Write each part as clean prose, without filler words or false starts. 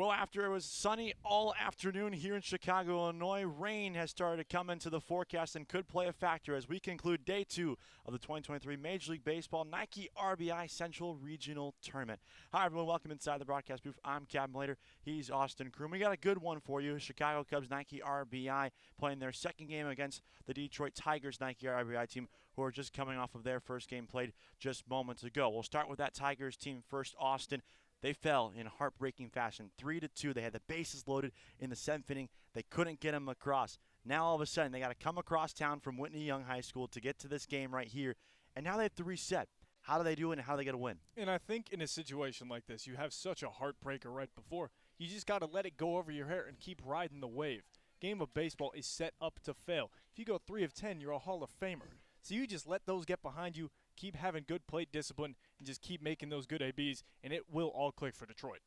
Well, after it was sunny all afternoon here in Chicago, Illinois, rain has started to come into the forecast and could play a factor as we conclude day 2 of the 2023 Major League Baseball Nike RBI Central Regional Tournament. Hi, everyone. Welcome inside the broadcast booth. I'm Captain Later. He's Austin Kroom. We got a good one for you. Chicago Cubs Nike RBI playing their second game against the Detroit Tigers Nike RBI team, who are just coming off of their first game played just moments ago. We'll start with that Tigers team first, Austin. They fell in heartbreaking fashion, 3-2. They had the bases loaded in the 7th inning. They couldn't get them across. Now all of a sudden, they got to come across town from Whitney Young High School to get to this game right here. And now they have to reset. How do they do it, and how do they get a win? And I think in a situation like this, you have such a heartbreaker right before. You just got to let it go over your head and keep riding the wave. Game of baseball is set up to fail. If you go 3 of 10, you're a Hall of Famer. So you just let those get behind you, keep having good plate discipline, and just keep making those good ABs, and it will all click for Detroit.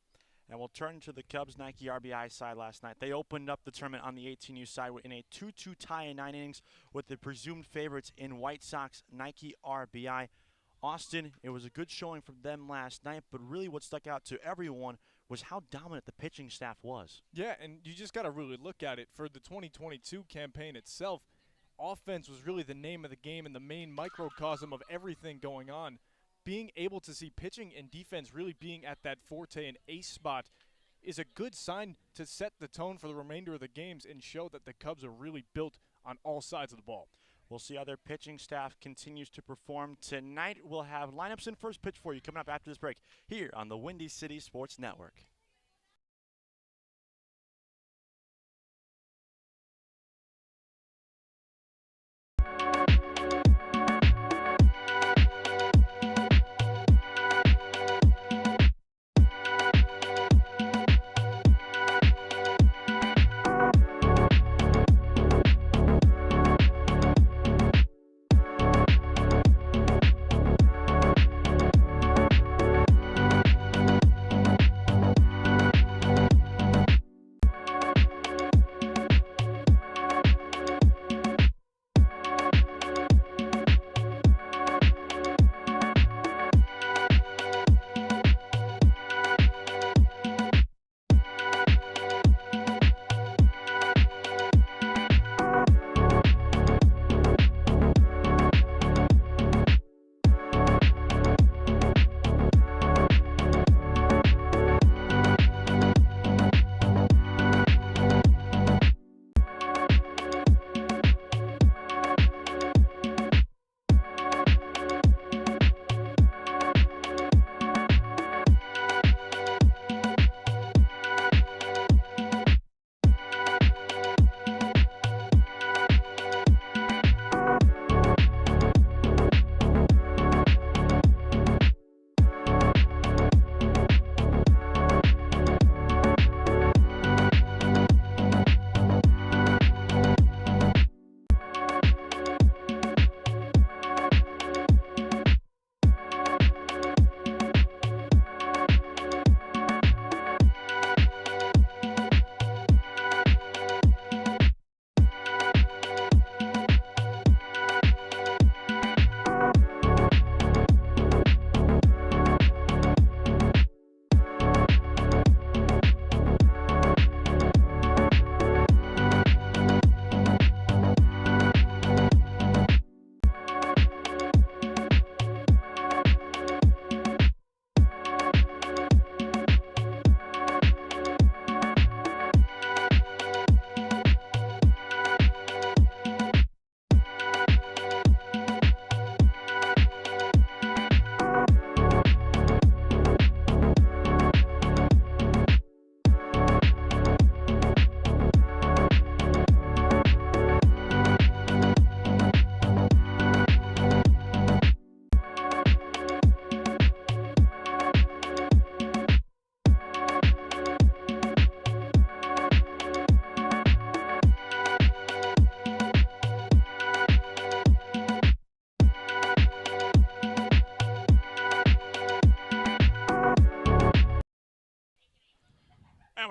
And we'll turn to the Cubs Nike RBI side last night. They opened up the tournament on the 18U side in a 2-2 tie in 9 innings with the presumed favorites in White Sox Nike RBI. Austin, it was a good showing from them last night, but really what stuck out to everyone was how dominant the pitching staff was. Yeah, and you just got to really look at it. For the 2022 campaign itself, offense was really the name of the game and the main microcosm of everything going on. Being able to see pitching and defense really being at that forte and ace spot is a good sign to set the tone for the remainder of the games and show that the Cubs are really built on all sides of the ball. We'll see how their pitching staff continues to perform tonight. We'll have lineups and first pitch for you coming up after this break here on the Windy City Sports Network.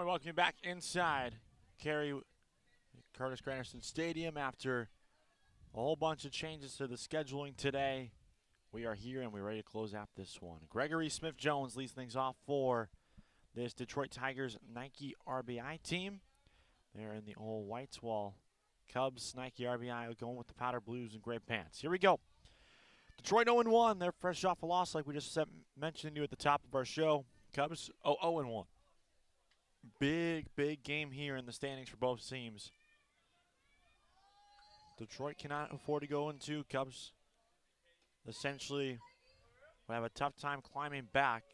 Welcome you back inside Curtis Granderson Stadium after a whole bunch of changes to the scheduling today. We are here and we're ready to close out this one. Gregory Smith-Jones leads things off for this Detroit Tigers Nike RBI team. They're in the all whites, while Cubs Nike RBI are going with the powder blues and gray pants. Here we go. Detroit 0-1. They're fresh off a loss, like we just mentioned to you at the top of our show. Cubs 0-1. Big game here in the standings for both teams. Detroit cannot afford to go into. Cubs essentially will have a tough time climbing back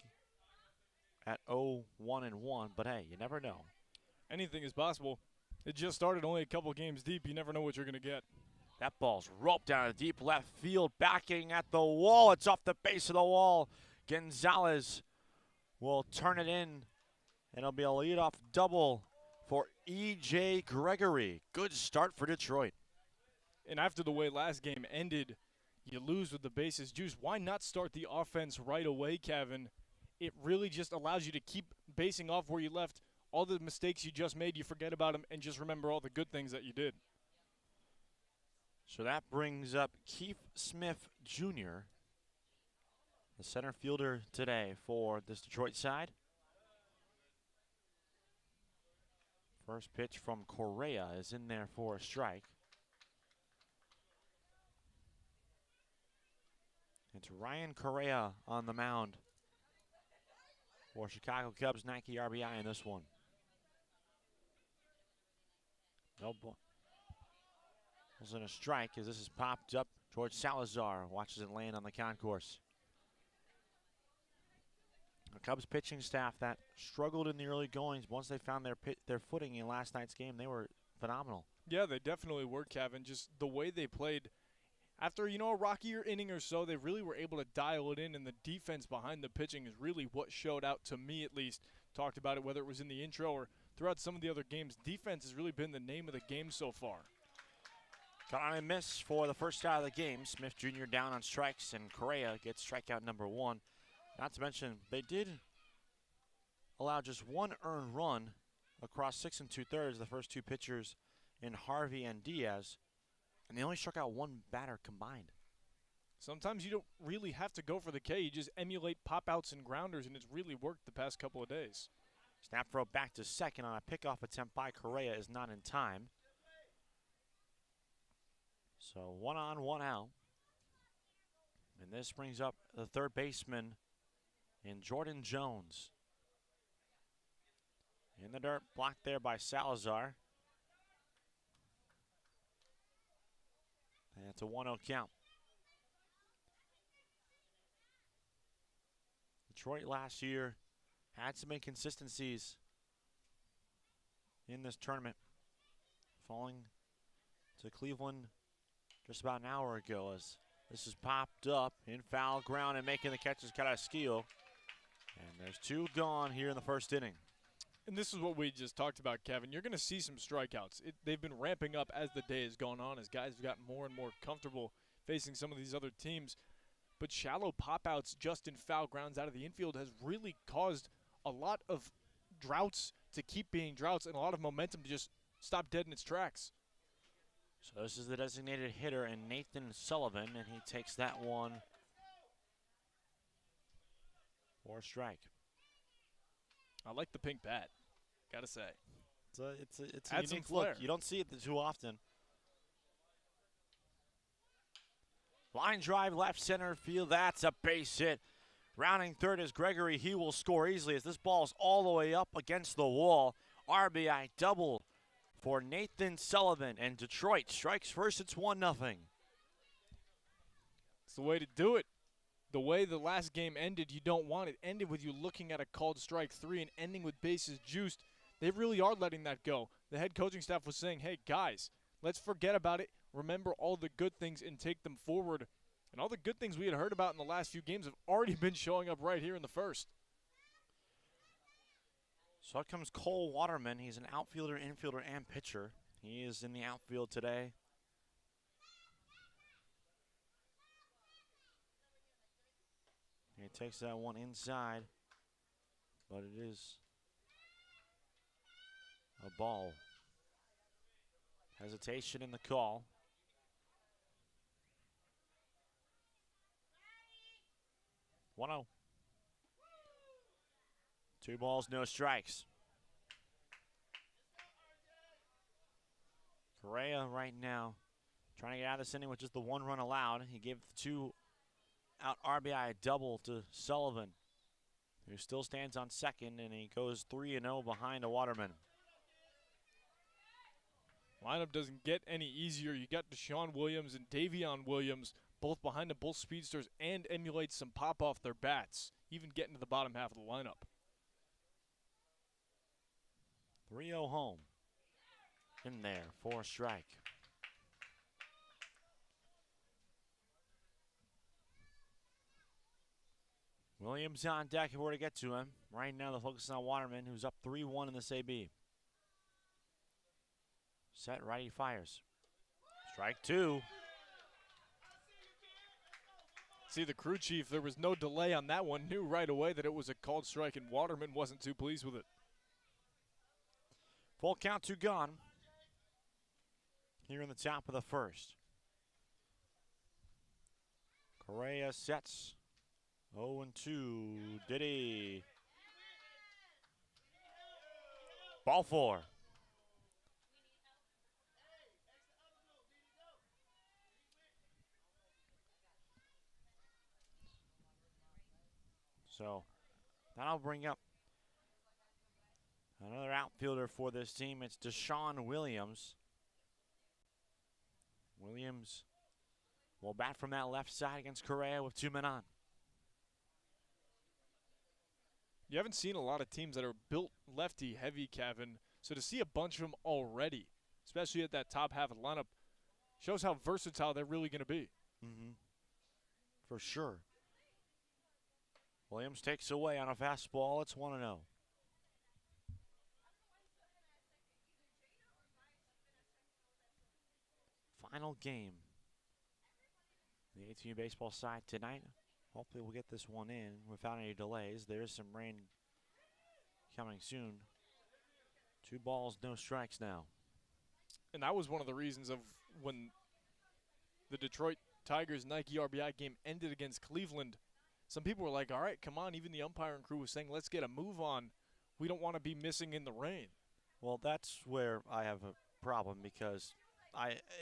at 0-1-1, but hey, you never know. Anything is possible. It just started only a couple games deep. You never know what you're going to get. That ball's roped down to deep left field, backing at the wall. It's off the base of the wall. Gonzalez will turn it in, and it'll be a leadoff double for E.J. Gregory. Good start for Detroit. And after the way last game ended, you lose with the bases juiced. Why not start the offense right away, Kevin? It really just allows you to keep basing off where you left. All the mistakes you just made, you forget about them and just remember all the good things that you did. So that brings up Keith Smith Jr., the center fielder today for this Detroit side. First pitch from Correa is in there for a strike. It's Ryan Correa on the mound for Chicago Cubs Nike RBI in this one. No ball. Wasn't a strike as this is popped up. George Salazar watches it land on the concourse. The Cubs pitching staff that struggled in the early goings, once they found their footing in last night's game, they were phenomenal. Yeah, they definitely were, Kevin. Just the way they played. After, a rockier inning or so, they really were able to dial it in, and the defense behind the pitching is really what showed out, to me at least. Talked about it, whether it was in the intro or throughout some of the other games. Defense has really been the name of the game so far. Got on a miss for the first out of the game. Smith Jr. down on strikes, and Correa gets strikeout number 1. Not to mention, they did allow just one earned run across 6 2/3, the first two pitchers in Harvey and Diaz, and they only struck out one batter combined. Sometimes you don't really have to go for the K. You just emulate pop-outs and grounders, and it's really worked the past couple of days. Snap throw back to second on a pickoff attempt by Correa is not in time. So 1 on, 1 out. And this brings up the third baseman in Jordan Jones. In the dirt, blocked there by Salazar. And it's a 1-0 count. Detroit last year had some inconsistencies in this tournament, falling to Cleveland just about an hour ago as this is popped up in foul ground, and making the catch is Carrasquillo. And there's 2 gone here in the first inning. And this is what we just talked about, Kevin. You're going to see some strikeouts. They've been ramping up as the day has gone on, as guys have gotten more and more comfortable facing some of these other teams. But shallow pop-outs just in foul grounds out of the infield has really caused a lot of droughts to keep being droughts and a lot of momentum to just stop dead in its tracks. So this is the designated hitter, and Nathan Sullivan, and he takes that one for a strike. I like the pink bat, gotta say. It's a unique look. You don't see it too often. Line drive left center field. That's a base hit. Rounding third is Gregory. He will score easily as this ball is all the way up against the wall. RBI double for Nathan Sullivan, and Detroit strikes first. It's 1-0. It's the way to do it. The way the last game ended, you don't want it. Ended with you looking at a called strike 3 and ending with bases juiced. They really are letting that go. The head coaching staff was saying, hey, guys, let's forget about it. Remember all the good things and take them forward. And all the good things we had heard about in the last few games have already been showing up right here in the first. So out comes Cole Waterman. He's an outfielder, infielder, and pitcher. He is in the outfield today. He takes that one inside, but it is a ball. Hesitation in the call. 2 balls, no strikes. Correa right now trying to get out of this inning with just the 1 run allowed. He gave the 2-out RBI double to Sullivan, who still stands on second, and he goes 3-0 behind a Waterman. Lineup doesn't get any easier. You got Deshaun Williams and Davion Williams, both behind the both speedsters, and emulate some pop off their bats, even getting to the bottom half of the lineup. 3-0 home. In there for a strike. Williams on deck if we're to get to him. Right now the focus is on Waterman, who's up 3-1 in this AB. Set, righty fires. Strike 2. See, the crew chief, there was no delay on that one, knew right away that it was a called strike, and Waterman wasn't too pleased with it. Full count, 2 gone. Here in the top of the first. Correa sets. 0-2. Diddy. Ball 4. So that'll bring up another outfielder for this team. It's Deshaun Williams. Williams will bat from that left side against Correa with 2 men on. You haven't seen a lot of teams that are built lefty heavy, Kevin. So to see a bunch of them already, especially at that top half of the lineup, shows how versatile they're really going to be. For sure. Williams takes away on a fastball. It's 1-0. Final game. The ATU baseball side tonight. Hopefully we'll get this one in without any delays. There's some rain coming soon. 2 balls, no strikes now. And that was one of the reasons of when the Detroit Tigers Nike RBI game ended against Cleveland. Some people were like, all right, come on. Even the umpiring crew was saying, let's get a move on. We don't want to be missing in the rain. Well, that's where I have a problem because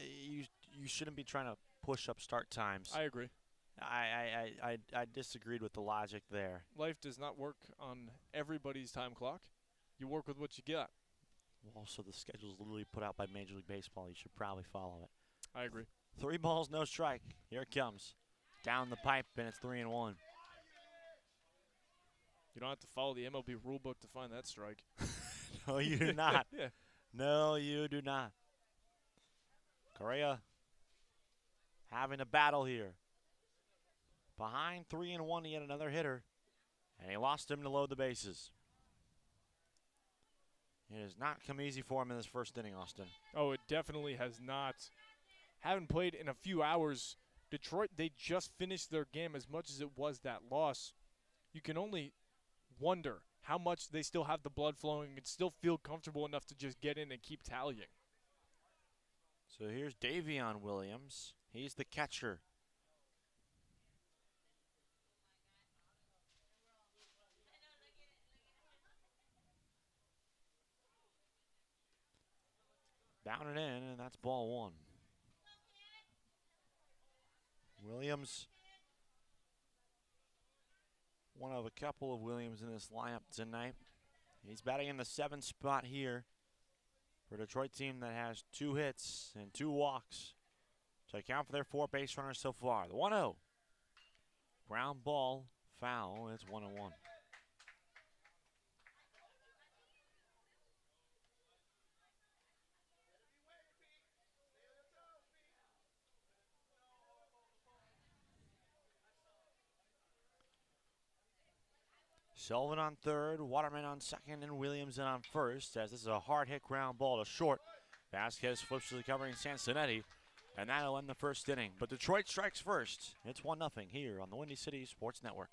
you shouldn't be trying to push up start times. I agree. I disagreed with the logic there. Life does not work on everybody's time clock. You work with what you got. Well, also, the schedule is literally put out by Major League Baseball. You should probably follow it. I agree. 3 balls, no strike. Here it comes. Down the pipe, and it's 3-1. You don't have to follow the MLB rulebook to find that strike. No, you do not. Yeah. No, you do not. Correa having a battle here. Behind 3-1, he had another hitter, and he lost him to load the bases. It has not come easy for him in this first inning, Austin. Oh, it definitely has not. Haven't played in a few hours. Detroit, they just finished their game as much as it was that loss. You can only wonder how much they still have the blood flowing and still feel comfortable enough to just get in and keep tallying. So here's Davion Williams. He's the catcher. Down and in, and that's ball 1. Williams, one of a couple of Williams in this lineup tonight. He's batting in the 7th spot here for a Detroit team that has 2 hits and 2 walks to account for their 4 base runners so far. The 1-0. Ground ball, foul. It's 1-1. Sullivan on third, Waterman on second, and Williams in on first, as this is a hard hit ground ball to short. Vasquez flips to the covering Cincinnati, and that'll end the first inning. But Detroit strikes first. It's 1-0 here on the Windy City Sports Network.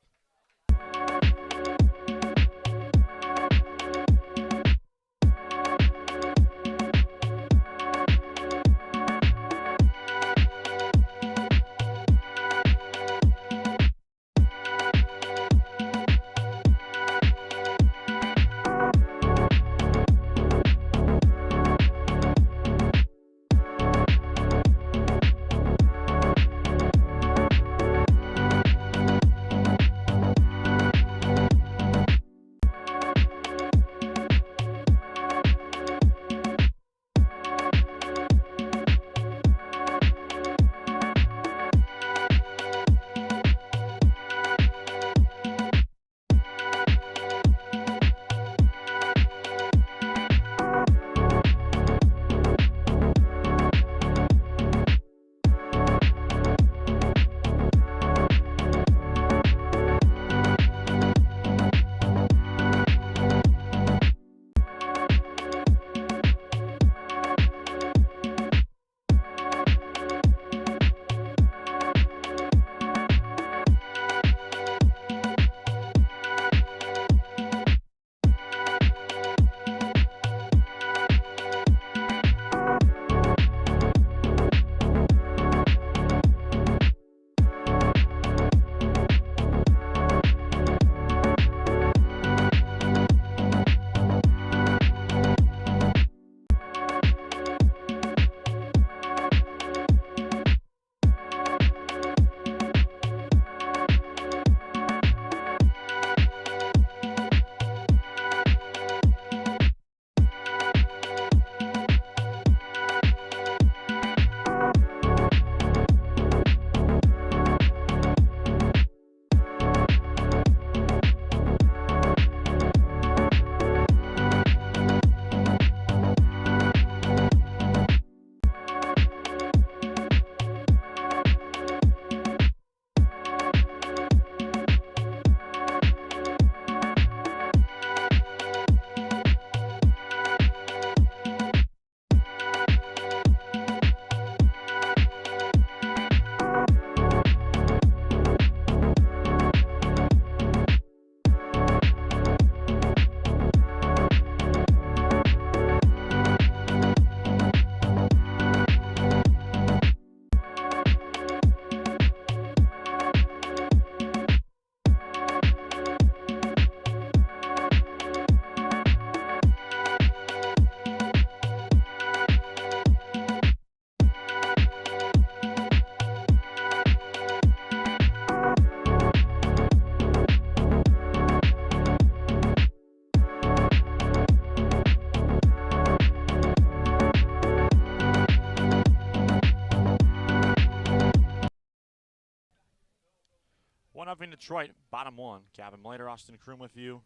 1-0 Detroit, bottom one. Gavin Blader, Austin Kroom with you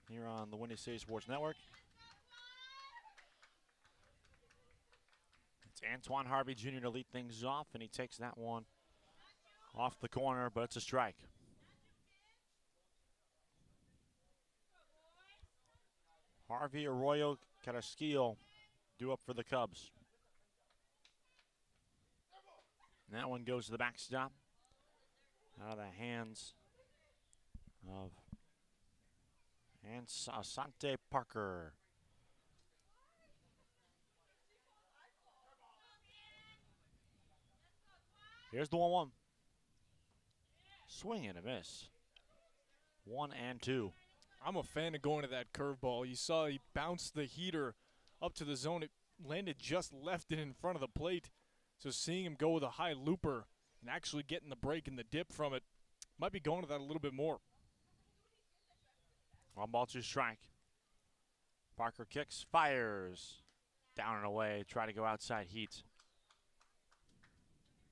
here on the Windy City Sports Network. It's Antoine Harvey Jr. to lead things off, and he takes that one off the corner, but it's a strike. Harvey, Arroyo, Carrasquillo due up for the Cubs. And that one goes to the backstop. Out of the hands of Asante Parker. Here's the 1-1. Swing and a miss. 1 and 2. I'm a fan of going to that curveball. You saw he bounced the heater up to the zone. It landed just left and in front of the plate. So seeing him go with a high looper and actually getting the break and the dip from it, might be going to that a little bit more. 1-2 strike. Parker kicks, fires. Down and away, try to go outside heat.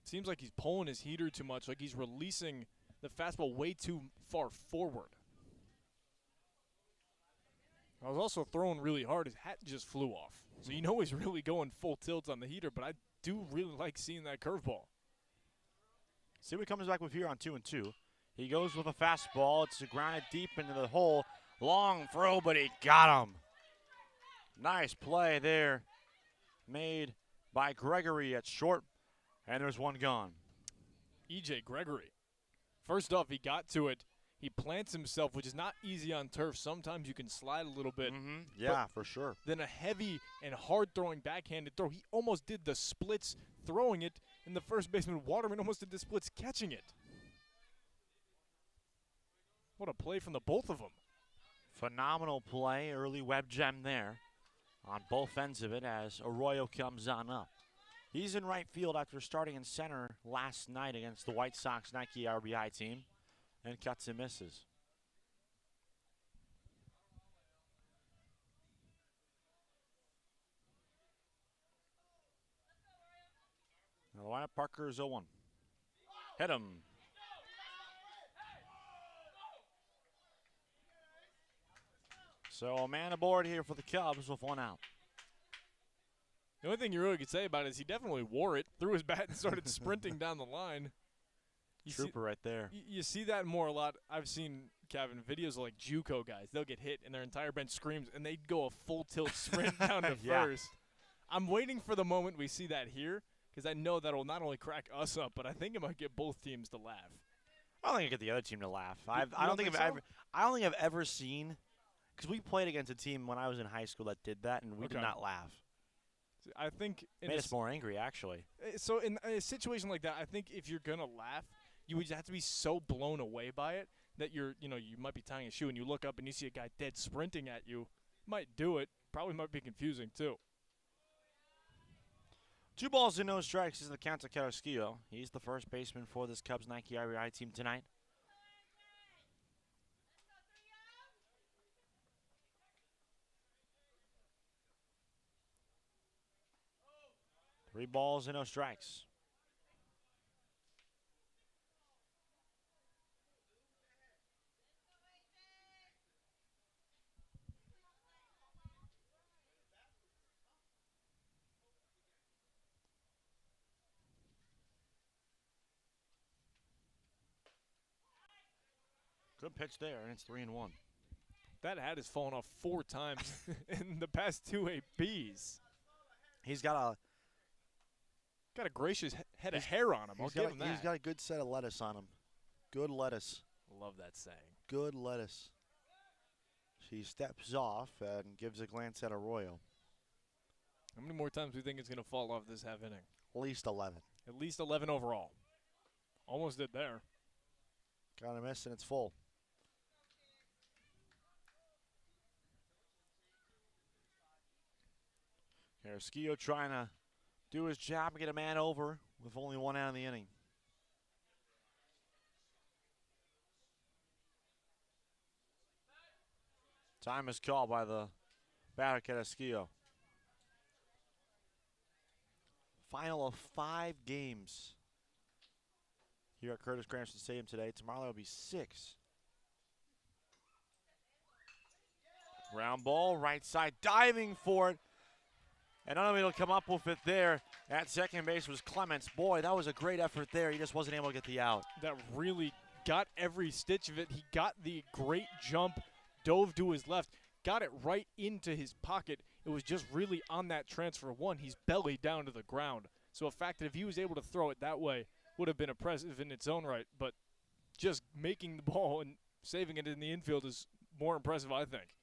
Seems like he's pulling his heater too much, like he's releasing the fastball way too far forward. I was also throwing really hard. His hat just flew off. So you know he's really going full tilt on the heater, but I do really like seeing that curveball. See what he comes back with here on 2-2. He goes with a fastball. It's grounded deep into the hole. Long throw, but he got him. Nice play there made by Gregory at short, and there's one gone. E.J. Gregory. First off, he got to it. He plants himself, which is not easy on turf. Sometimes you can slide a little bit. Yeah, for sure. Then a heavy and hard-throwing backhanded throw. He almost did the splits throwing it, and the first baseman, Waterman, almost did the splits catching it. What a play from the both of them. Phenomenal play, early web gem there on both ends of it as Arroyo comes on up. He's in right field after starting in center last night against the White Sox Nike RBI team. And cuts and misses. Now the lineup, Parker is 0-1. Hit him. So a man aboard here for the Cubs with 1 out. The only thing you really could say about it is he definitely wore it, threw his bat and started sprinting down the line. Trooper right there. You see that more a lot. I've seen, Kevin, videos of like JUCO guys. They'll get hit and their entire bench screams, and they go a full tilt sprint down to first. I'm waiting for the moment we see that here because I know that will not only crack us up, but I think it might get both teams to laugh. I don't think I get the other team to laugh. I don't think I've ever seen, because we played against a team when I was in high school that did that, and we did not laugh. I think it made us more angry, actually. So in a situation like that, I think if you're gonna laugh, you would have to be so blown away by it that you might be tying a shoe and you look up and you see a guy dead sprinting at you. Might do it. Probably might be confusing too. 2 balls and no strikes is the count to Carrasquillo. He's the first baseman for this Cubs Nike RBI team tonight. Three balls and no strikes. Good pitch there, and it's 3-1. That hat has fallen off 4 times in the past 2 ABs. He's got a gracious head of hair on him. I'll give him that. He's got a good set of lettuce on him. Good lettuce. Love that saying. Good lettuce. She steps off and gives a glance at Arroyo. How many more times do you think it's going to fall off this half inning? At least 11. At least 11 overall. Almost did there. Got a miss, and it's full. Carrasquillo trying to do his job and get a man over with only 1 out in the inning. Time is called by the batter, Carrasquillo. Final of 5 games. here at Curtis Granderson Stadium today. Tomorrow there will be 6. Ground ball, right side, diving for it. And unable to come up with it there at second base was Clements. Boy, that was a great effort there. He just wasn't able to get the out. That really got every stitch of it. He got the great jump, dove to his left, got it right into his pocket. It was just really on that transfer one. He's belly down to the ground. So a fact that if he was able to throw it that way would have been impressive in its own right. But just making the ball and saving it in the infield is more impressive, I think.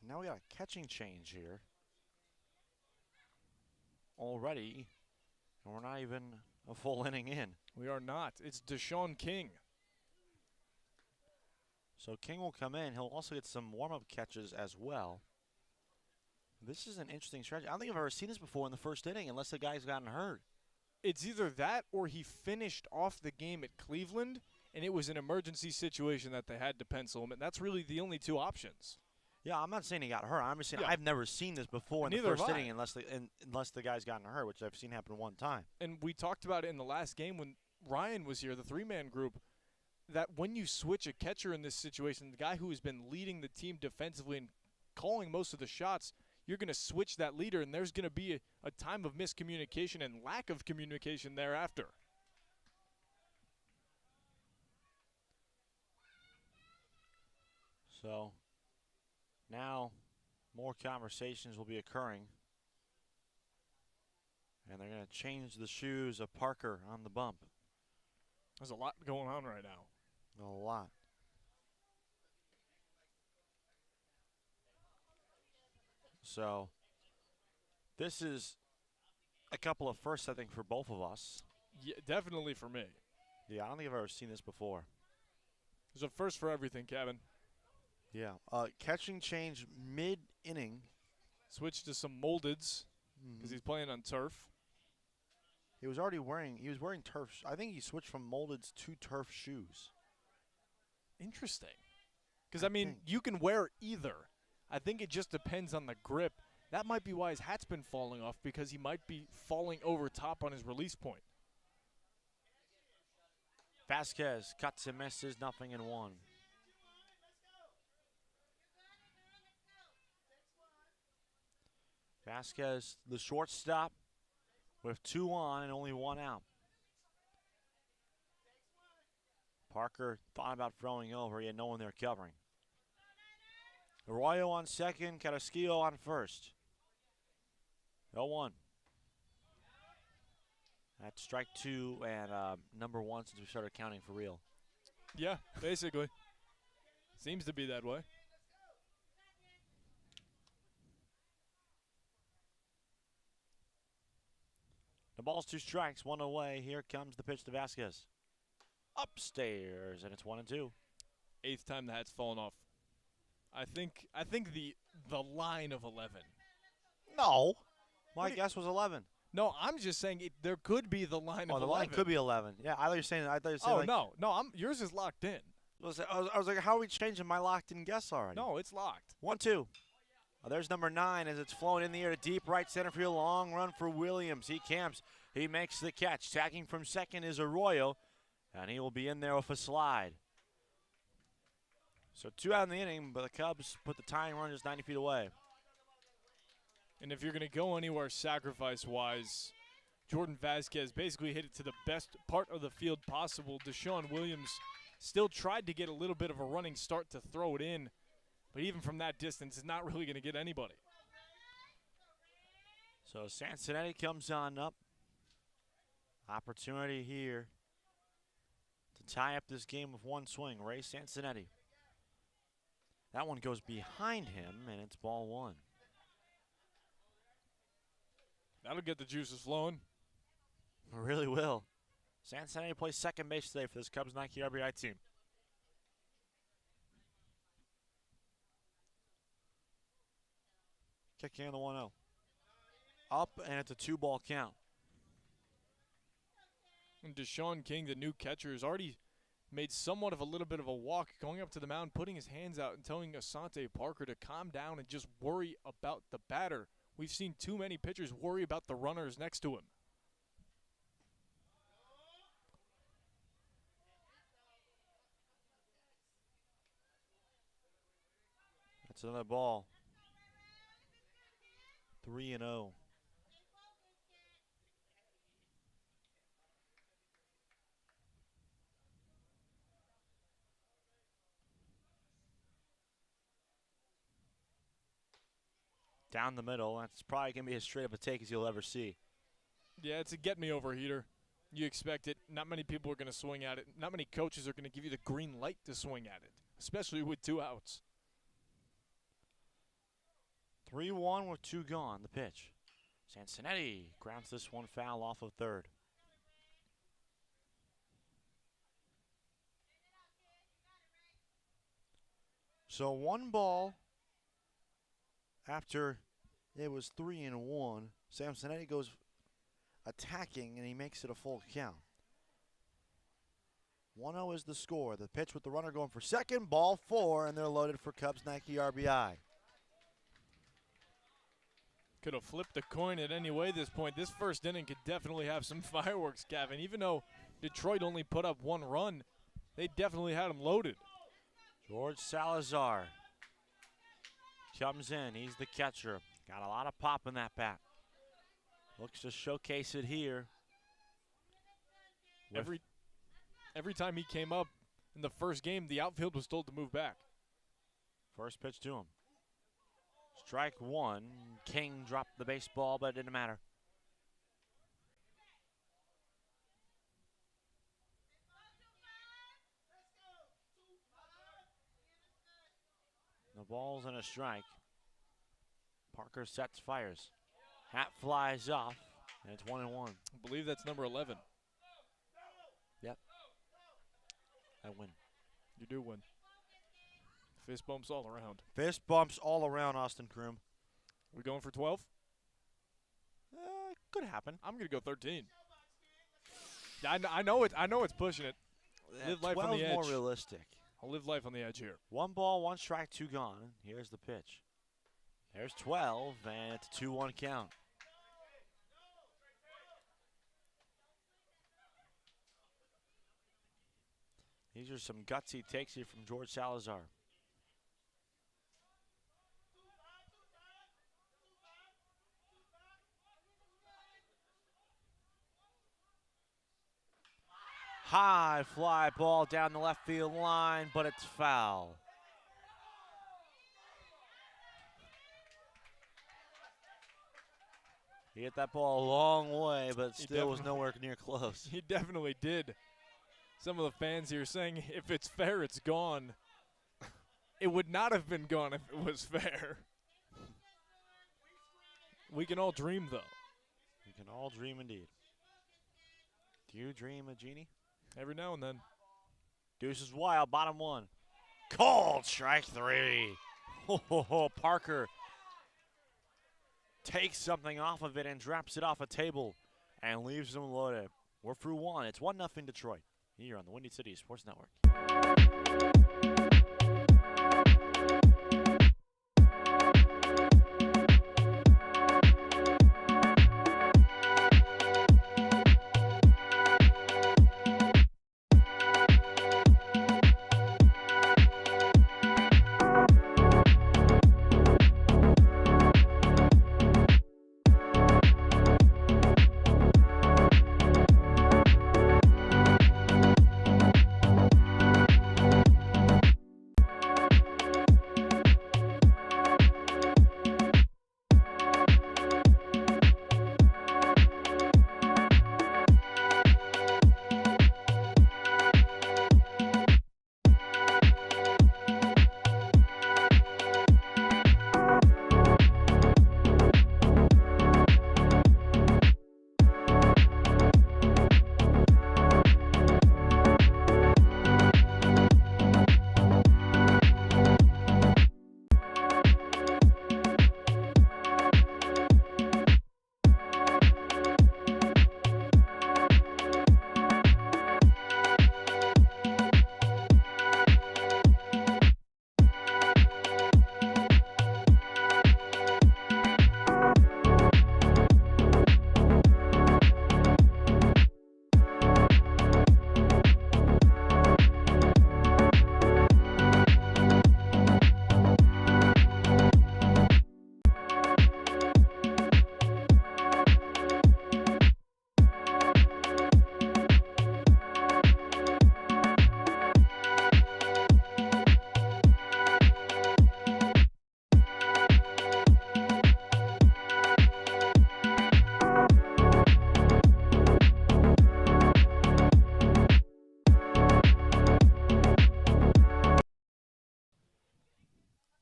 Now we got a catching change here already, and we're not even a full inning in. We are not. It's Deshaun King. So King will come in. He'll also get some warm-up catches as well. This is an interesting strategy. I don't think I've ever seen this before in the first inning unless the guy's gotten hurt. It's either that or he finished off the game at Cleveland, and it was an emergency situation that they had to pencil him. And that's really the only two options. Yeah, I'm not saying he got hurt. I'm just saying Yeah. I've never seen this before in the Neither first have I. inning unless the guy's gotten hurt, which I've seen happen one time. And we talked about it in the last game when Ryan was here, the three-man group, that when you switch a catcher in this situation, the guy who has been leading the team defensively and calling most of the shots, you're going to switch that leader, and there's going to be a time of miscommunication and lack of communication thereafter. So now more conversations will be occurring. And they're going to change the shoes of Parker on the bump. There's a lot going on right now. A lot. So this is a couple of firsts, I think, for both of us. Yeah, definitely for me. Yeah, I don't think I've ever seen this before. There's a first for everything, Kevin. Yeah. Catching change mid-inning. Switch to some moldeds because he's playing on turf. He was wearing turf. I think he switched from moldeds to turf shoes. Interesting. Because, I mean, you can wear either. I think it just depends on the grip. That might be why his hat's been falling off, because he might be falling over top on his release point. Vasquez cuts and misses, 0-1. Vasquez, the shortstop, with 2 on and only 1 out. Parker thought about throwing over. He had no one there covering. Arroyo on second, Carrasquillo on first. 0-1. That's strike 2 and number 1 since we started counting for real. Yeah, basically. Seems to be that way. The ball's 2 strikes, 1 away. Here comes the pitch to Vasquez. Upstairs, and it's 1-2. 8th time the hat's fallen off. I think the line of 11. No. My guess was 11. No, I'm just saying there could be the line of 11. Oh, the line could be 11. Yeah, I thought you were saying. Oh, like, no, yours is locked in. I was like, how are we changing my locked-in guess already? No, it's locked. 1-2. There's number 9 as it's flown in the air to deep right center field. Long run for Williams. He camps. He makes the catch. Tagging from second is Arroyo, and he will be in there with a slide. So 2 out in the inning, but the Cubs put the tying run just 90 feet away. And if you're going to go anywhere sacrifice-wise, Jordan Vasquez basically hit it to the best part of the field possible. Deshaun Williams still tried to get a little bit of a running start to throw it in, but even from that distance, it's not really going to get anybody. So Cincinnati comes on up. Opportunity here to tie up this game with 1 swing. Ray Cincinnati. That one goes behind him, and it's ball 1. That'll get the juices flowing. It really will. Cincinnati plays second base today for this Cubs Nike RBI team. Kicking in the 1-0. Up, and it's a 2-ball count. And Deshaun King, the new catcher, has already made somewhat of a little bit of a walk, going up to the mound, putting his hands out and telling Asante Parker to calm down and just worry about the batter. We've seen too many pitchers worry about the runners next to him. It's another ball. 3-0. Down the middle. That's probably going to be as straight up a take as you'll ever see. Yeah, it's a get-me-over heater. You expect it. Not many people are going to swing at it. Not many coaches are going to give you the green light to swing at it, especially with 2 outs. 3-1 with 2 gone. The pitch. Cincinnati grounds this one foul off of third. So 1 ball after it was 3-1. Cincinnati goes attacking, and he makes it a full count. 1-0 is the score. The pitch with the runner going for second, ball 4, and they're loaded for Cubs Nike RBI. Could have flipped the coin at any way at this point. This first inning could definitely have some fireworks, Gavin. Even though Detroit only put up 1 run, they definitely had them loaded. George Salazar comes in. He's the catcher. Got a lot of pop in that bat. Looks to showcase it here. Every time he came up in the first game, the outfield was told to move back. First pitch to him. Strike 1. King dropped the baseball, but it didn't matter. The ball's in a strike. Parker sets, fires. Hat flies off, and it's 1-1. I believe that's number 11. Yep. I win. You do win. Fist bumps all around. Fist bumps all around, Austin Kroom. We going for 12? Could happen. I'm gonna go 13. Yeah, I know it's pushing it. Live life on the edge. more realistic. I'll live life on the edge here. 1 ball, 1 strike, 2 gone. Here's the pitch. There's 12, and it's a 2-1 count. These are some gutsy takes here from George Salazar. High fly ball down the left field line, but it's foul. He hit that ball a long way, but still was nowhere near close. He definitely did. Some of the fans here saying if it's fair, it's gone. It would not have been gone if it was fair. We can all dream, though. We can all dream indeed. Do you dream a genie? Every now and then. Deuce is wild, bottom 1. Called strike 3. Parker takes something off of it and drops it off a table and leaves them loaded. We're through 1. It's 1-0 Detroit here on the Windy City Sports Network.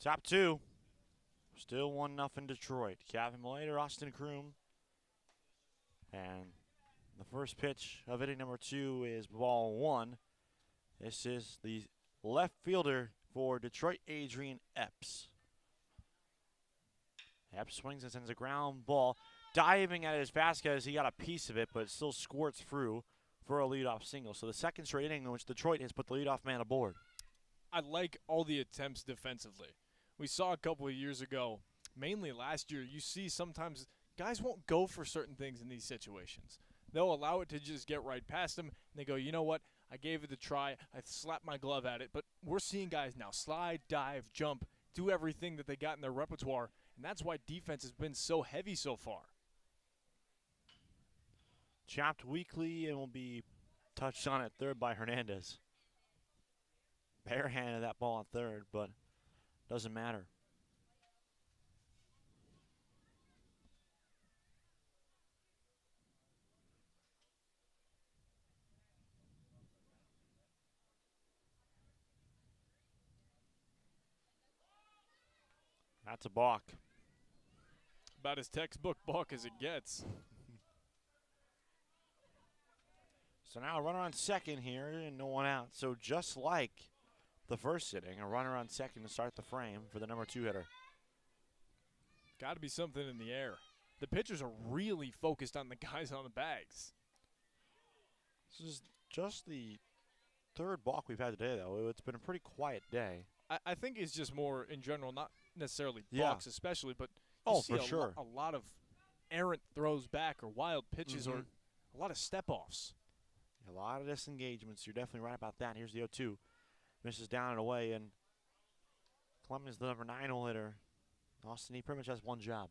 Top two. Still 1-0 Detroit. Kevin Malater, Austin Kroom. And the first pitch of inning number 2 is ball 1. This is the left fielder for Detroit, Adrian Epps. Epps swings and sends a ground ball. Diving at it as fast as he got a piece of it, but it still squirts through for a leadoff single. So the second straight inning in which Detroit has put the leadoff man aboard. I like all the attempts defensively. We saw a couple of years ago, mainly last year, you see sometimes guys won't go for certain things in these situations. They'll allow it to just get right past them, and they go, you know what, I gave it a try, I slapped my glove at it, but we're seeing guys now slide, dive, jump, do everything that they got in their repertoire, and that's why defense has been so heavy so far. Chopped weakly and will be touched on at third by Hernandez. Barehanded that ball at third, but doesn't matter. That's a balk. About as textbook balk as it gets. So now a runner on second here and no one out. So just like the first inning, a runner on second to start the frame for the number 2 hitter. Got to be something in the air. The pitchers are really focused on the guys on the bags. This is just the third balk we've had today, though. It's been a pretty quiet day. I think it's just more in general, not necessarily Yeah. balks especially, but you Oh, see for sure. a lot of errant throws back or wild pitches or a lot of step-offs. A lot of disengagements. You're definitely right about that. Here's the 0-2. Misses down and away, and Clemens, the number 9 hole hitter. Austin, he pretty much has one job.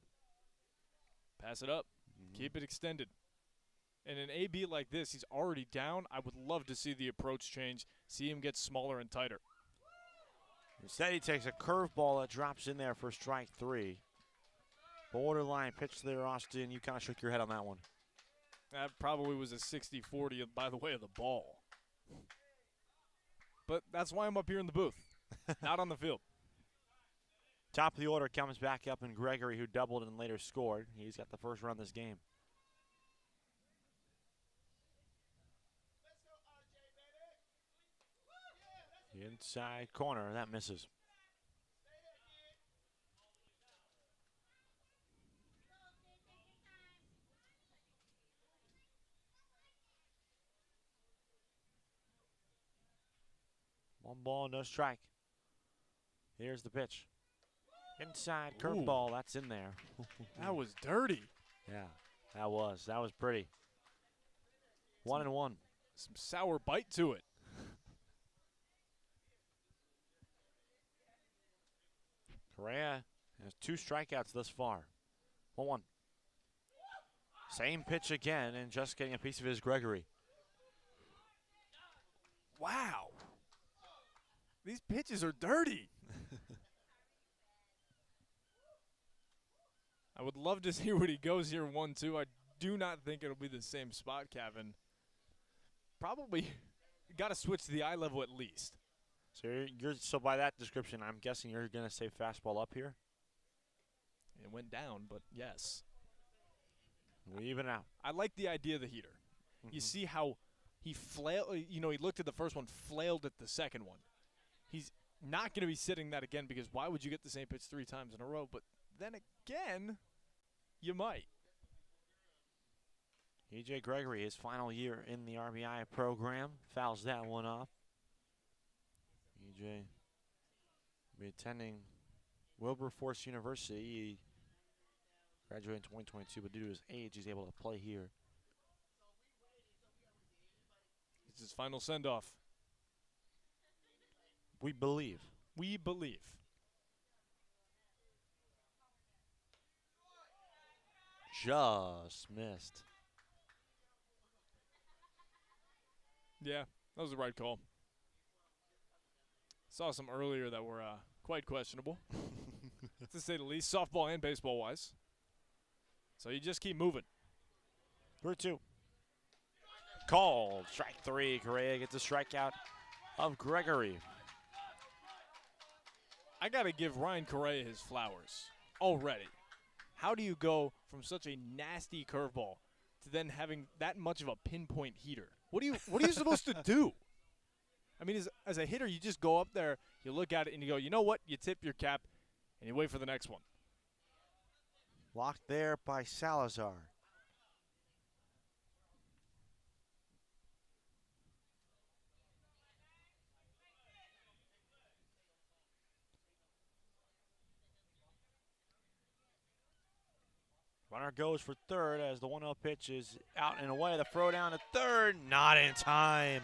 Pass it up. Keep it extended. And an AB like this, he's already down. I would love to see the approach change, see him get smaller and tighter. Instead, he takes a curveball that drops in there for strike 3. Borderline pitch there, Austin. You kind of shook your head on that one. That probably was a 60-40 by the way of the ball. But that's why I'm up here in the booth, not on the field. Top of the order comes back up, and Gregory, who doubled and later scored. He's got the first run this game. Inside corner, that misses. One ball, no strike. Here's the pitch. Inside curveball, that's in there. That was dirty. Yeah, that was pretty. 1-1. Some sour bite to it. Correa has 2 strikeouts thus far. 1-1. Same pitch again, and just getting a piece of his Gregory. Wow. These pitches are dirty. I would love to see where he goes here 1-2. I do not think it'll be the same spot, Kevin. Probably got to switch to the eye level at least. So by that description, I'm guessing you're going to say fastball up here? It went down, but yes. We even out. I like the idea of the heater. You see how he flailed, he looked at the first one, flailed at the second one. He's not going to be sitting that again because why would you get the same pitch 3 times in a row? But then again, you might. E.J. Gregory, his final year in the RBI program, fouls that one off. E.J. will be attending Wilberforce University. He graduated in 2022, but due to his age, he's able to play here. It's his final send-off. We believe. We believe. Just missed. Yeah, that was the right call. Saw some earlier that were quite questionable, to say the least, softball and baseball-wise. So you just keep moving. 3-2. Called. Strike 3. Correa gets a strikeout of Gregory. I got to give Ryan Correa his flowers already. How do you go from such a nasty curveball to then having that much of a pinpoint heater? What are you supposed to do? I mean, as a hitter, you just go up there, you look at it, and you go, you know what? You tip your cap, and you wait for the next one. Blocked there by Salazar. Runner goes for third as the 1-0 pitch is out and away. The throw down to third, not in time.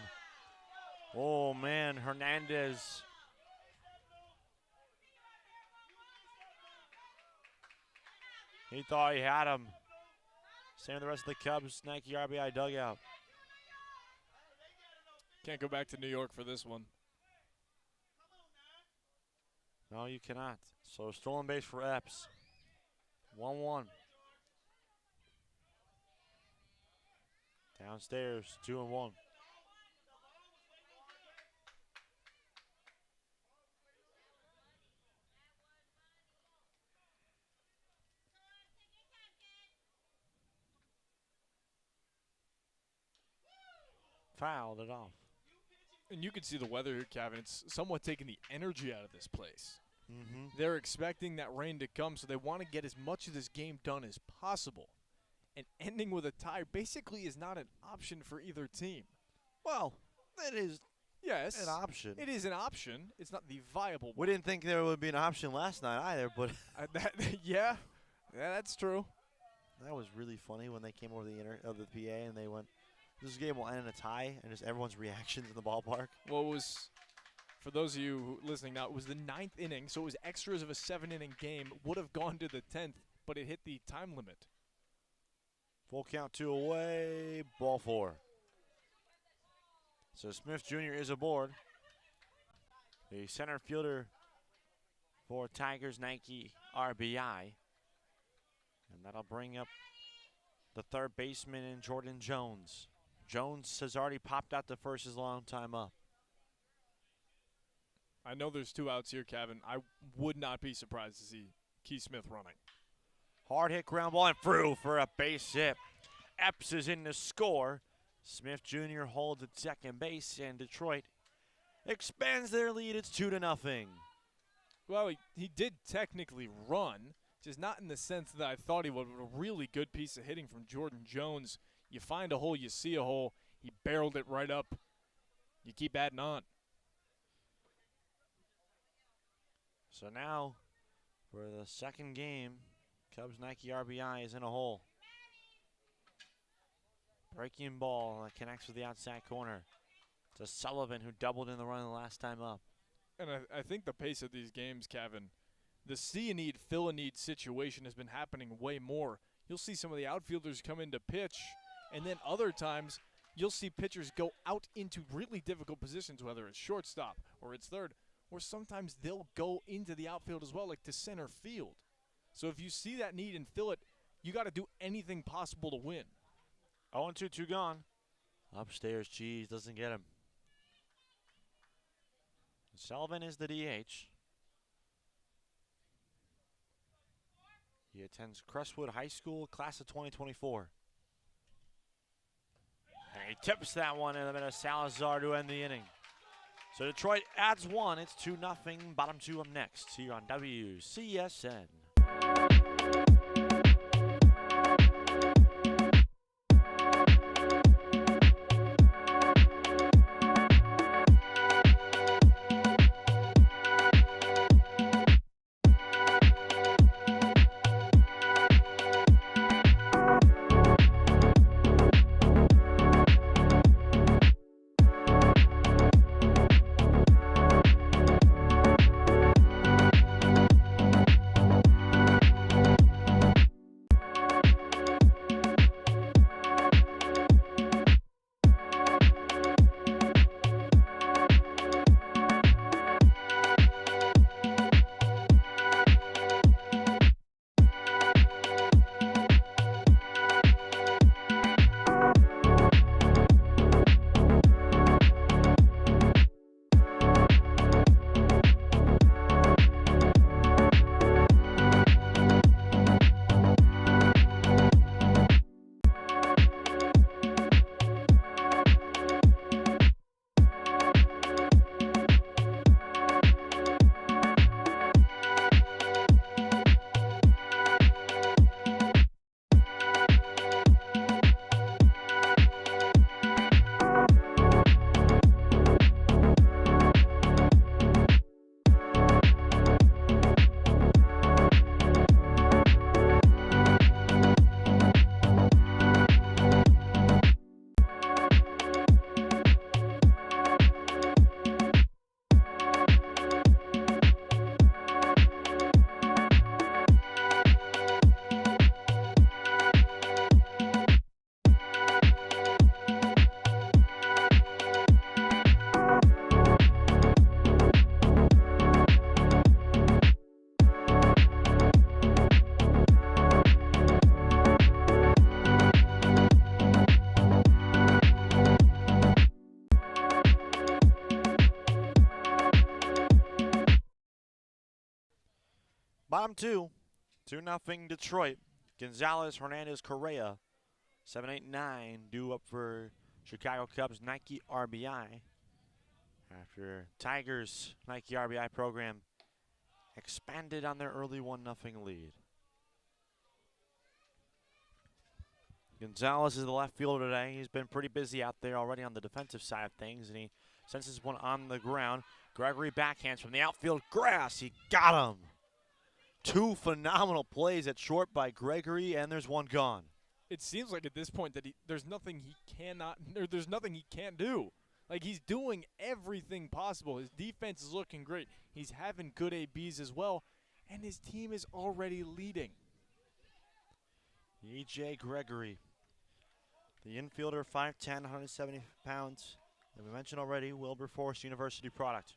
Oh, man, Hernandez. He thought he had him. Same with the rest of the Cubs, Nike RBI dugout. Can't go back to New York for this one. No, you cannot. So stolen base for Epps. 1-1. Downstairs, 2-1. Fouled it off. And you can see the weather here, Kevin. It's somewhat taking the energy out of this place. Mm-hmm. They're expecting that rain to come, so they want to get as much of this game done as possible. And ending with a tie basically is not an option for either team. Well, it is Yes. an option. It is an option. It's not the viable one. We didn't think there would be an option last night either, but Yeah, that's true. that was really funny when they came over the PA and they went, this game will end in a tie, and just everyone's reactions in the ballpark. Well, it was, for those of you listening now, it was the 9th inning, so it was extras of a 7-inning game. Would have gone to the 10th, but it hit the time limit. Full count, 2 away, ball 4. So Smith Jr. is aboard. The center fielder for Tigers Nike RBI. And that'll bring up the third baseman in Jordan Jones. Jones has already popped out to first his long time up. I know there's 2 outs here, Kevin. I would not be surprised to see Keith Smith running. Hard hit ground ball and through for a base hit. Epps is in to score. Smith Jr. holds at second base, and Detroit expands their lead. It's 2-0. Well, he did technically run, just not in the sense that I thought he would. A really good piece of hitting from Jordan Jones. You find a hole, you see a hole. He barreled it right up. You keep adding on. So now, for the second game, Cubs Nike RBI is in a hole. Breaking ball connects with the outside corner. It's a Sullivan who doubled in the run the last time up. And I think the pace of these games, Kevin, the see-a-need, fill-a-need situation has been happening way more. You'll see some of the outfielders come in to pitch, and then other times you'll see pitchers go out into really difficult positions, whether it's shortstop or it's third, or sometimes they'll go into the outfield as well, like to center field. So if you see that need and fill it, you got to do anything possible to win. 0-2, 2 gone. Upstairs, Cheese doesn't get him. Sullivan is the DH. He attends Crestwood High School, class of 2024. And he tips that one in the middle of Salazar to end the inning. So Detroit adds 1. It's 2-0. Bottom 2 up next here on WCSN. Bottom two, 2-0 Detroit. Gonzalez, Hernandez, Correa. 7, 8, 9 due up for Chicago Cubs Nike RBI. After Tigers Nike RBI program expanded on their early 1-0 lead. Gonzalez is the left fielder today. He's been pretty busy out there already on the defensive side of things, and he senses one on the ground. Gregory backhands from the outfield grass. He got him. 2 phenomenal plays at short by Gregory, and there's one gone. It seems like at this point that there's nothing he can't do. Like, he's doing everything possible. His defense is looking great. He's having good ABs as well, and his team is already leading. E.J. Gregory, the infielder, 5'10", 170 pounds. That we mentioned already, Wilberforce University product.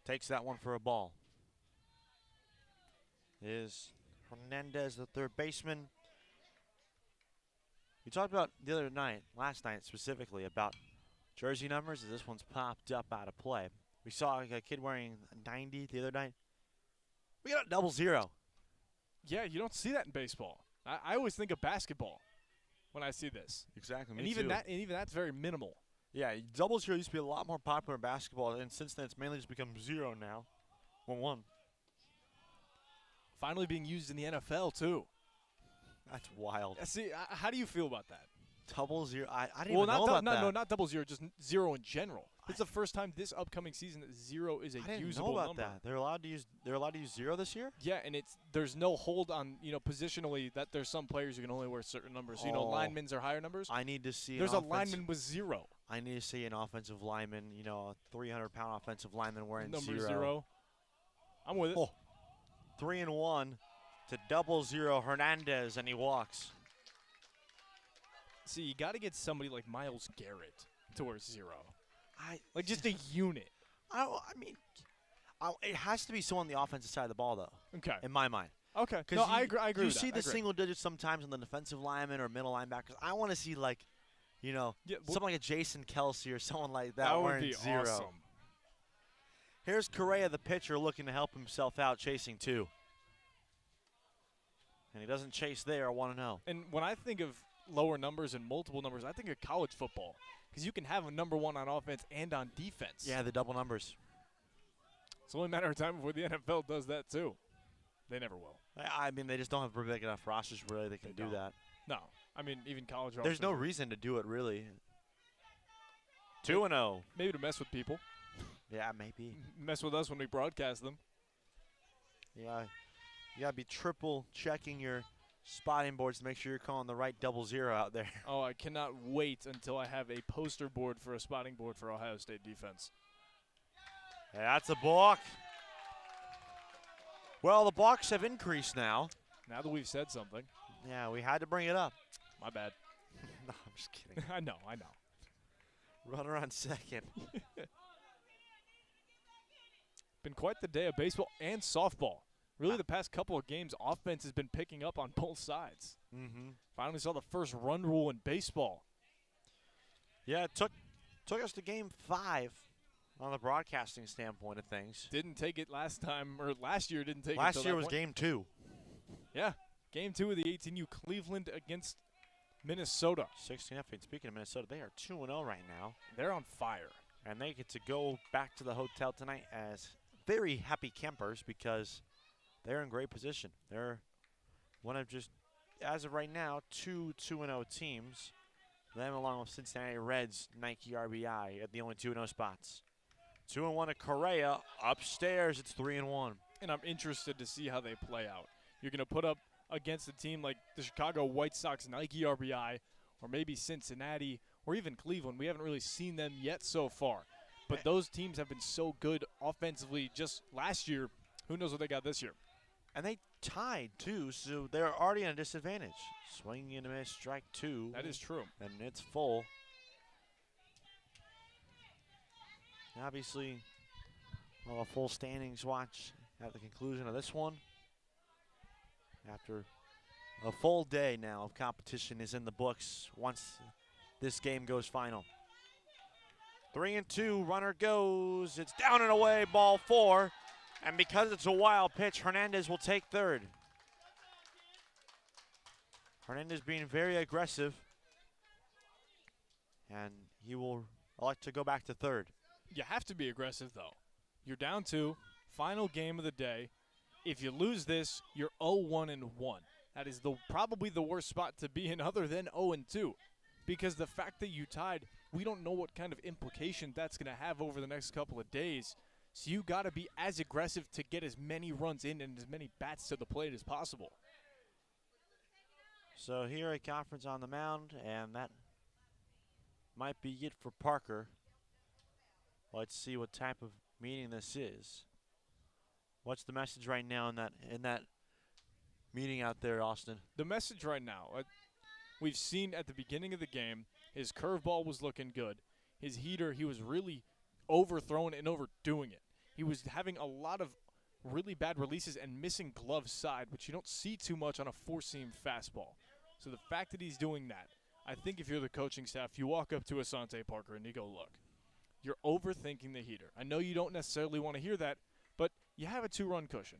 Takes that one for a ball. Is Hernandez, the third baseman. We talked about the other night, last night specifically, about jersey numbers, as this one's popped up out of play. We saw a kid wearing 90 the other night. We got a 00. Yeah, you don't see that in baseball. I always think of basketball when I see this. Exactly, and even that's very minimal. Yeah, 00 used to be a lot more popular in basketball, and since then it's mainly just become 0 now. 1-1. Finally being used in the NFL too. That's wild. See, how do you feel about that? 00. I didn't even know about that. No, not 00, just 0 in general. It's the first time this upcoming season that 0 is a usable number. I didn't know about that. They're allowed to use 0 this year? Yeah, and there's no hold on, positionally that there's some players who can only wear certain numbers. So, linemen's are higher numbers. I need to see there's a lineman with 0. I need to see an offensive lineman, a 300-pound offensive lineman wearing number 0. I'm with it. 3-1 to 00 Hernandez, and he walks. See, you got to get somebody like Myles Garrett to wear 0. Like just a unit. It has to be someone on the offensive side of the ball, though. Okay. In my mind. Okay. No, I agree. You see the single digits sometimes on the defensive lineman or middle linebackers. I want to see something like a Jason Kelsey or someone like that wearing 0. That would be awesome. Here's Correa, the pitcher, looking to help himself out, chasing 2. And he doesn't chase there, 1-0. And when I think of lower numbers and multiple numbers, I think of college football. Because you can have a number 1 on offense and on defense. Yeah, the double numbers. It's only a matter of time before the NFL does that too. They never will. They just don't have big enough rosters really they can do that. No. Even college rosters. There's no reason to do it, really. 2-0. Maybe to mess with people. Yeah, maybe. Mess with us when we broadcast them. Yeah. You got to be triple checking your spotting boards to make sure you're calling the right 00 out there. Oh, I cannot wait until I have a poster board for a spotting board for Ohio State defense. Yeah, that's a balk. Well, the balks have increased now. Now that we've said something. Yeah, we had to bring it up. My bad. No, I'm just kidding. I know. Runner on second. Been quite the day of baseball and softball. Really, the past couple of games, offense has been picking up on both sides. Mm-hmm. Finally saw the first run rule in baseball. Yeah, it took us to Game 5 on the broadcasting standpoint of things. Didn't take it last time, or last year didn't take it. Last year was Game 2. Yeah, Game 2 of the 18U Cleveland against Minnesota. 16-0. Speaking of Minnesota, they are 2-0 right now. They're on fire. And they get to go back to the hotel tonight as very happy campers because they're in great position. They're one of just, as of right now, 2 2-0 teams. Them along with Cincinnati Reds, Nike RBI at the only 2-0 spots. 2-1 to Correa. Upstairs, it's 3-1. And I'm interested to see how they play out. You're going to put up against a team like the Chicago White Sox, Nike RBI, or maybe Cincinnati, or even Cleveland. We haven't really seen them yet so far. But those teams have been so good offensively just last year. Who knows what they got this year? And they tied, too, so they're already at a disadvantage. Swinging and a miss, strike 2. That is true. And it's full. Obviously, we'll have a full standings watch at the conclusion of this one. After a full day now of competition is in the books once this game goes final. 3-2, runner goes. It's down and away, ball 4. And because it's a wild pitch, Hernandez will take third. Hernandez being very aggressive. And he will elect to go back to third. You have to be aggressive, though. You're down 2, final game of the day. If you lose this, you're 0-1-1. That is probably the worst spot to be in other than 0-2. Because the fact that you tied, we don't know what kind of implication that's going to have over the next couple of days. So you got to be as aggressive to get as many runs in and as many bats to the plate as possible. So here a conference on the mound, and that might be it for Parker. Let's see what type of meeting this is. What's the message right now in that meeting out there, Austin? The message right now, we've seen at the beginning of the game, his curveball was looking good. His heater, he was really overthrowing and overdoing it. He was having a lot of really bad releases and missing glove side, which you don't see too much on a four-seam fastball. So the fact that he's doing that, I think if you're the coaching staff, you walk up to Asante Parker and you go, look, you're overthinking the heater. I know you don't necessarily want to hear that, but you have a 2-run cushion.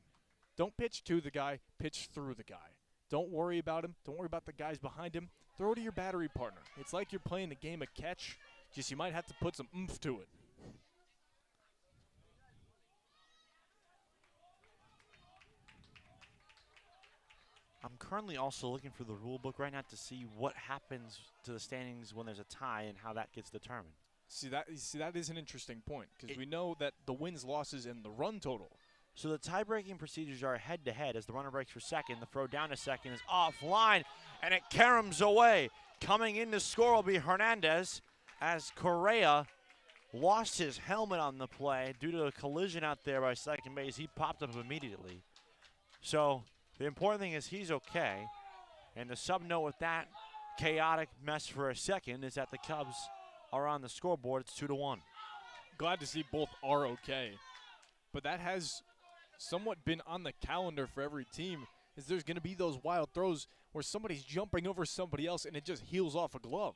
Don't pitch to the guy, pitch through the guy. Don't worry about him. Don't worry about the guys behind him. Throw to your battery partner. It's like you're playing a game of catch, just you might have to put some oomph to it. I'm currently also looking for the rule book right now to see what happens to the standings when there's a tie and how that gets determined. See, that is an interesting point because we know that the wins, losses, and the run total. So the tie-breaking procedures are head-to-head as the runner breaks for second. The throw down to second is offline, and it caroms away. Coming in to score will be Hernandez as Correa lost his helmet on the play due to a collision out there by second base. He popped up immediately. So the important thing is he's okay. And the sub-note with that chaotic mess for a second is that the Cubs are on the scoreboard. It's 2-1. Glad to see both are okay. But that has somewhat been on the calendar for every team, is there's going to be those wild throws where somebody's jumping over somebody else and it just heels off a glove.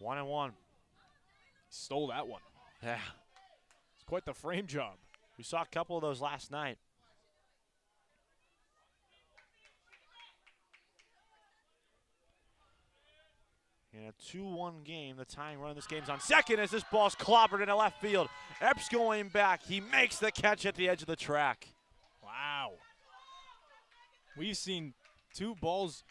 1-1. Stole that one. Yeah. It's quite the frame job. We saw a couple of those last night. In a 2-1 game, the tying run of this game's on second as this ball's clobbered into left field. Epps going back. He makes the catch at the edge of the track. Wow. We've seen 2 balls,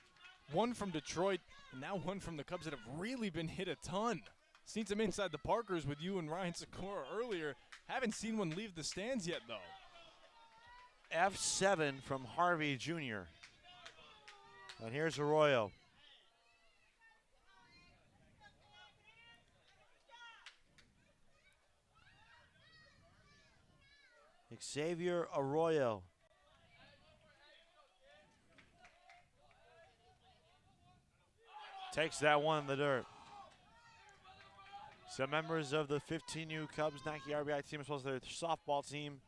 one from Detroit and now one from the Cubs that have really been hit a ton. Seen some inside the Parkers with you and Ryan Sikora earlier. Haven't seen one leave the stands yet, though. F7 from Harvey Jr. And here's Arroyo. Xavier Arroyo. Takes that one in the dirt. Some members of the 15U Cubs Nike RBI team, as well as their softball team,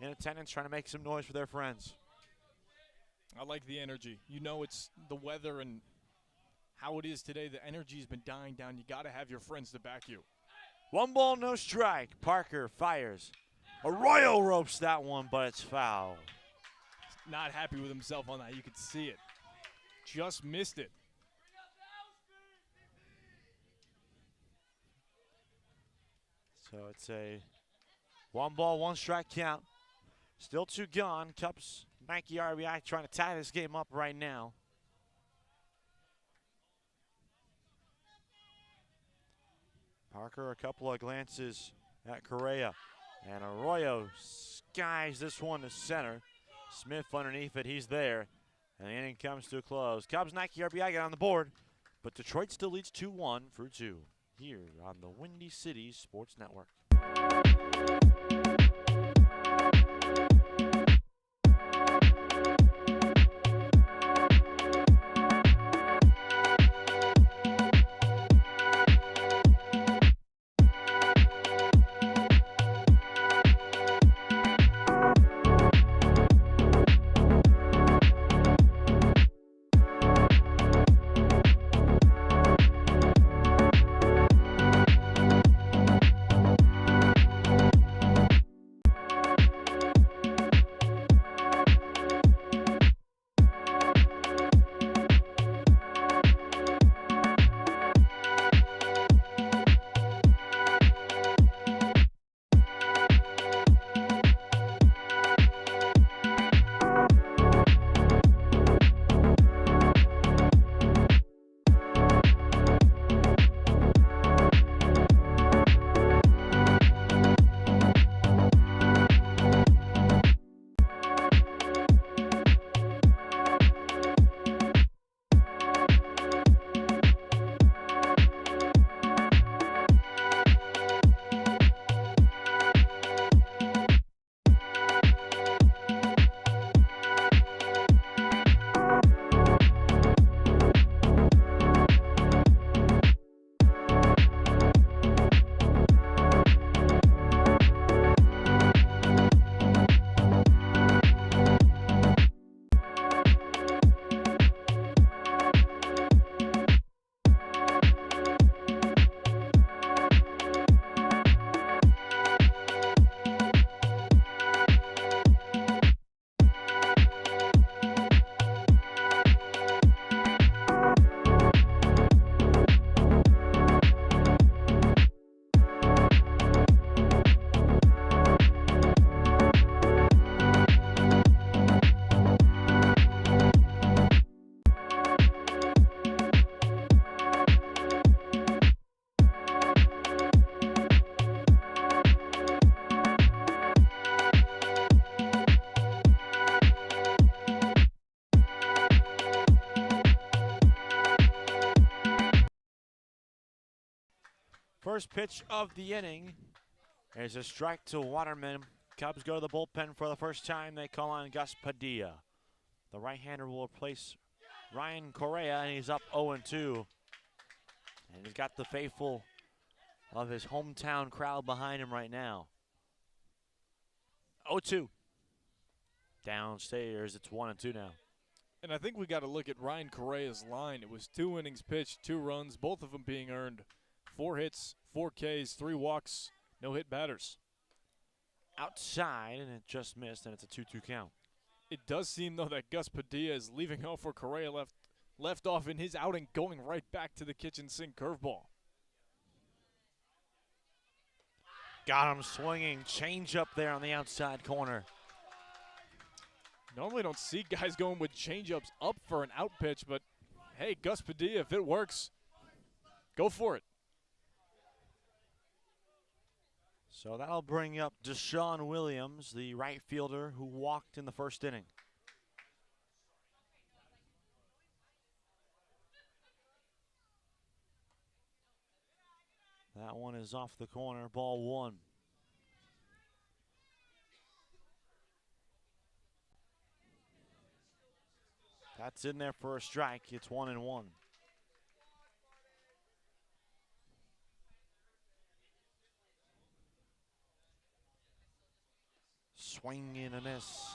in attendance trying to make some noise for their friends. I like the energy. You know, it's the weather and how it is today. The energy's been dying down. You got to have your friends to back you. 1 ball, no strike. Parker fires. Arroyo ropes that one, but it's foul. Not happy with himself on that. You could see it. Just missed it. So it's a 1 ball, 1 strike count. Still 2 gone. Cubs, Nike RBI trying to tie this game up right now. Parker, a couple of glances at Correa. And Arroyo skies this one to center. Smith underneath it, he's there. And the inning comes to a close. Cubs, Nike RBI get on the board, but Detroit still leads 2-1 through 2 here on the Windy City Sports Network. First pitch of the inning is a strike to Waterman. Cubs go to the bullpen for the first time. They call on Gus Padilla. The right-hander will replace Ryan Correa, and he's up 0-2. And he's got the faithful of his hometown crowd behind him right now. 0-2. Downstairs, it's 1-2 now. And I think we got to look at Ryan Correa's line. It was 2 innings pitched, 2 runs, both of them being earned. 4 hits, 4 Ks, 3 walks, no hit batters. Outside, and it just missed, and it's a 2-2 count. It does seem, though, that Gus Padilla is leaving off where Correa left off in his outing, going right back to the kitchen sink curveball. Got him swinging. Change up there on the outside corner. Normally don't see guys going with changeups up for an out pitch, but hey, Gus Padilla, if it works, go for it. So that'll bring up Deshaun Williams, the right fielder who walked in the first inning. That one is off the corner, ball 1. That's in there for a strike. It's 1-1. Swing and a miss.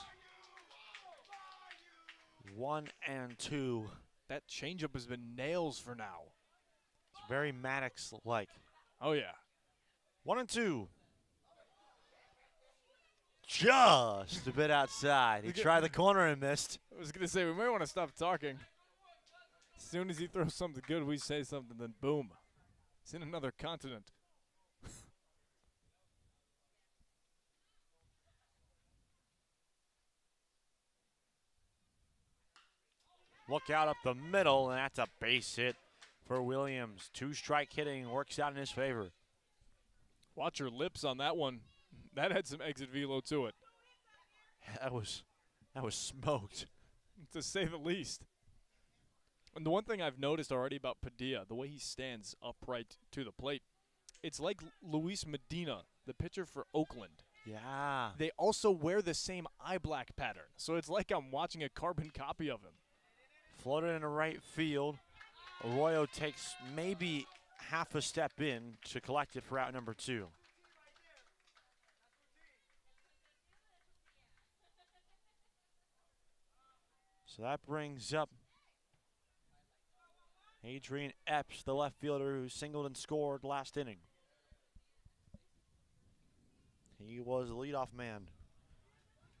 1-2. That changeup has been nails for now. It's very Maddox-like. Oh, yeah. 1-2. Just a bit outside. He tried the corner and missed. I was going to say, we might want to stop talking. As soon as he throws something good, we say something, then boom. It's in another continent. Look out up the middle, and that's a base hit for Williams. 2-strike hitting works out in his favor. Watch your lips on that one. That had some exit velo to it. That was smoked, to say the least. And the one thing I've noticed already about Padilla, the way he stands upright to the plate, it's like Luis Medina, the pitcher for Oakland. Yeah. They also wear the same eye black pattern, so it's like I'm watching a carbon copy of him. Floated into right field. Arroyo takes maybe half a step in to collect it for out number 2. So that brings up Adrian Epps, the left fielder who singled and scored last inning. He was the leadoff man.